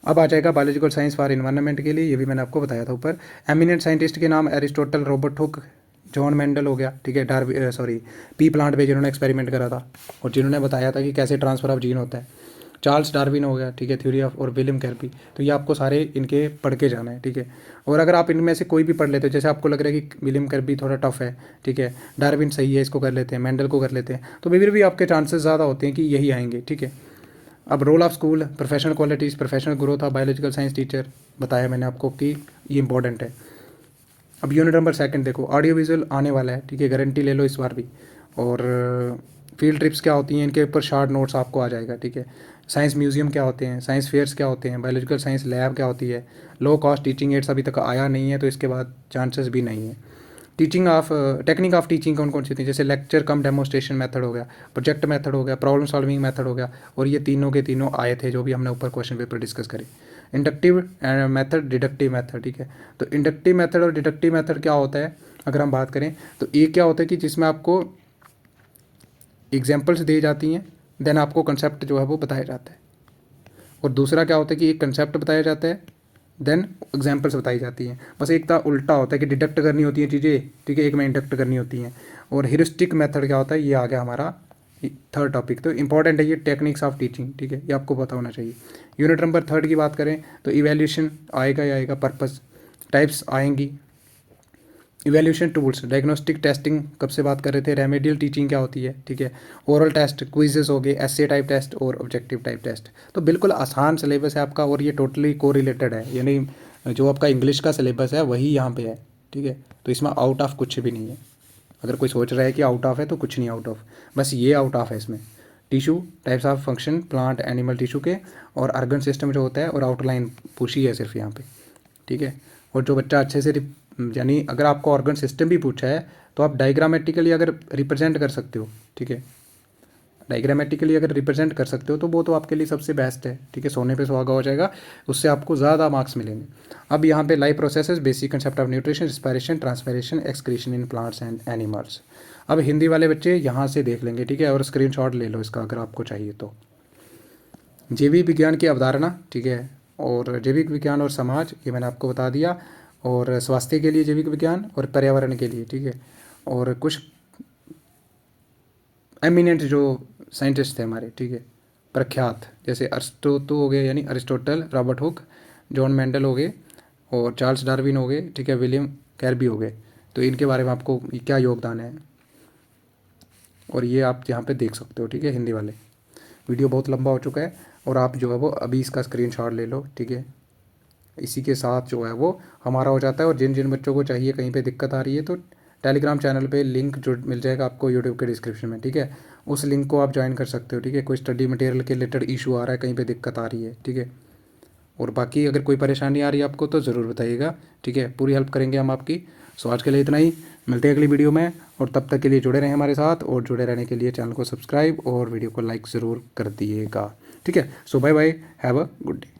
अब आ जाएगा बायोलॉजिकल साइंस फॉर इन्वायरमेंट के लिए, ये भी मैंने आपको बताया था ऊपर। एमिनेंट साइंटिस्ट के नाम Aristotle, Robert Hooke, John Mendel हो गया, ठीक है, पी प्लांट पे जिन्होंने एक्सपेरिमेंट करा था और जिन्होंने बताया था कि कैसे ट्रांसफर ऑफ जीन होता है। चार्ल्स डार्विन हो गया, ठीक है, थ्योरी ऑफ, और विलियम कैर्बी। तो ये आपको सारे इनके पढ़ के जाना है, ठीक है। और अगर आप इनमें से कोई भी पढ़ लेते हो, जैसे आपको लग रहा है कि विलियम कैर्बी थोड़ा टफ है, ठीक है, डार्विन सही है, इसको कर लेते हैं, मेंडल को कर लेते हैं, तो फिर भी आपके चांसेस ज़्यादा होते हैं कि यही आएंगे, ठीक है। अब role of school, professional qualities, professional growth of biological science teacher, बताया मैंने आपको कि ये इंपॉर्टेंट है। अब यूनिट नंबर 2 देखो, ऑडियो विजुअल आने वाला है, ठीक है, गारंटी ले लो इस बार भी। और फील्ड ट्रिप्स क्या होती हैं, इनके ऊपर शार्ट नोट्स आपको आ जाएगा, ठीक है। साइंस म्यूजियम क्या होते हैं, साइंस फेयर्स क्या होते हैं, बायोलॉजिकल साइंस लैब क्या होती है, लो कॉस्ट टीचिंग एड्स अभी तक आया नहीं है तो इसके बाद चांसेस भी नहीं है। टेक्निक ऑफ टीचिंग कौन कौन सी थी, जैसे लेक्चर कम डेमोस्ट्रेशन मेथड हो गया, प्रोजेक्ट मेथड हो गया, प्रॉब्लम सॉल्विंग मेथड हो गया, और ये तीनों के तीनों आए थे जो भी हमने ऊपर क्वेश्चन पेपर डिस्कस करे। इंडक्टिव मेथड, डिडक्टिव मेथड, ठीक है। तो इंडक्टिव मेथड और डिडक्टिव मेथड क्या होता है अगर हम बात करें, तो एक क्या होता है कि जिसमें आपको एग्जाम्पल्स दी जाती हैं, देन आपको कंसेप्ट जो है वो बताया जाता है। और दूसरा क्या होता है कि एक कंसेप्ट बताया जाता है, देन एग्जाम्पल्स बताई जाती हैं। बस एक तो उल्टा होता है कि डिडक्ट करनी होती है चीज़ें, ठीक है, एक में इंडक्ट करनी होती हैं। और ह्यूरिस्टिक मेथड क्या होता है, ये आ गया हमारा 3rd टॉपिक। तो इंपॉर्टेंट है ये टेक्निक्स ऑफ टीचिंग, ठीक है, ये आपको पता होना चाहिए। यूनिट नंबर 3 की बात करें तो इवैल्यूएशन आएगा ही आएगा, पर्पस, टाइप्स आएंगी, इवैल्यूएशन टूल्स, डायग्नोस्टिक टेस्टिंग कब से बात कर रहे थे, रेमेडियल टीचिंग क्या होती है, ठीक है, ओरल टेस्ट, क्विजेस हो गए, एसे टाइप टेस्ट और ऑब्जेक्टिव टाइप टेस्ट। तो बिल्कुल आसान सिलेबस है आपका और ये टोटली को रिलेटेड है, यानी जो आपका इंग्लिश का सिलेबस है वही यहाँ पे है, ठीक है। तो इसमें आउट ऑफ कुछ भी नहीं है। अगर कोई सोच रहा है कि आउट ऑफ है तो कुछ नहीं आउट ऑफ, बस ये आउट ऑफ है इसमें। Tissue types of function plant animal tissue के, और अर्गन सिस्टम जो होता है, और आउटलाइन पूछी है सिर्फ यहाँ पे, ठीक है। और जो बच्चा अच्छे से यानी अगर आपको ऑर्गन सिस्टम भी पूछा है तो आप डायग्रामेटिकली अगर रिप्रेजेंट कर सकते हो, ठीक है, डायग्रामेटिकली अगर रिप्रेजेंट कर सकते हो तो वो तो आपके लिए सबसे बेस्ट है, ठीक है, सोने पे सुहागा हो जाएगा, उससे आपको ज़्यादा मार्क्स मिलेंगे। अब यहाँ पे life processes, basic concept of nutrition, respiration, transpiration, excretion in plants and animals. अब हिंदी वाले बच्चे यहाँ से देख लेंगे, ठीक है, और स्क्रीनशॉट ले लो इसका अगर आपको चाहिए तो। जैविक विज्ञान की अवधारणा, ठीक है, और जैविक विज्ञान और समाज, ये मैंने आपको बता दिया, और स्वास्थ्य के लिए जैविक विज्ञान और पर्यावरण के लिए, ठीक है, और कुछ एमिनेंट जो साइंटिस्ट थे हमारे, ठीक है, प्रख्यात, जैसे अरिस्टोटो हो गए यानी Aristotle, Robert Hooke, John Mendel हो गए, और चार्ल्स डार्विन हो गए, ठीक है, विलियम कैरबी हो गए। तो इनके बारे में आपको क्या योगदान है और ये आप यहाँ पे देख सकते हो, ठीक है, हिंदी वाले। वीडियो बहुत लंबा हो चुका है और आप जो है वो अभी इसका स्क्रीनशॉट ले लो, ठीक है। इसी के साथ जो है वो हमारा हो जाता है। और जिन जिन बच्चों को चाहिए, कहीं पे दिक्कत आ रही है, तो टेलीग्राम चैनल पे लिंक जो मिल जाएगा आपको यूट्यूब के डिस्क्रिप्शन में, ठीक है, उस लिंक को आप ज्वाइन कर सकते हो, ठीक है। कोई स्टडी मटेरियल के रिलेटेड इशू आ रहा है, कहीं पे दिक्कत आ रही है, ठीक है, और बाकी अगर कोई परेशानी आ रही है आपको तो ज़रूर बताइएगा, ठीक है, पूरी हेल्प करेंगे हम आपकी। सो आज के लिए इतना ही, मिलते हैं अगली वीडियो में, और तब तक के लिए जुड़े रहें हमारे साथ, और जुड़े रहने के लिए चैनल को सब्सक्राइब और वीडियो को लाइक ज़रूर कर दिएगा, ठीक है। So bye bye, have a good day.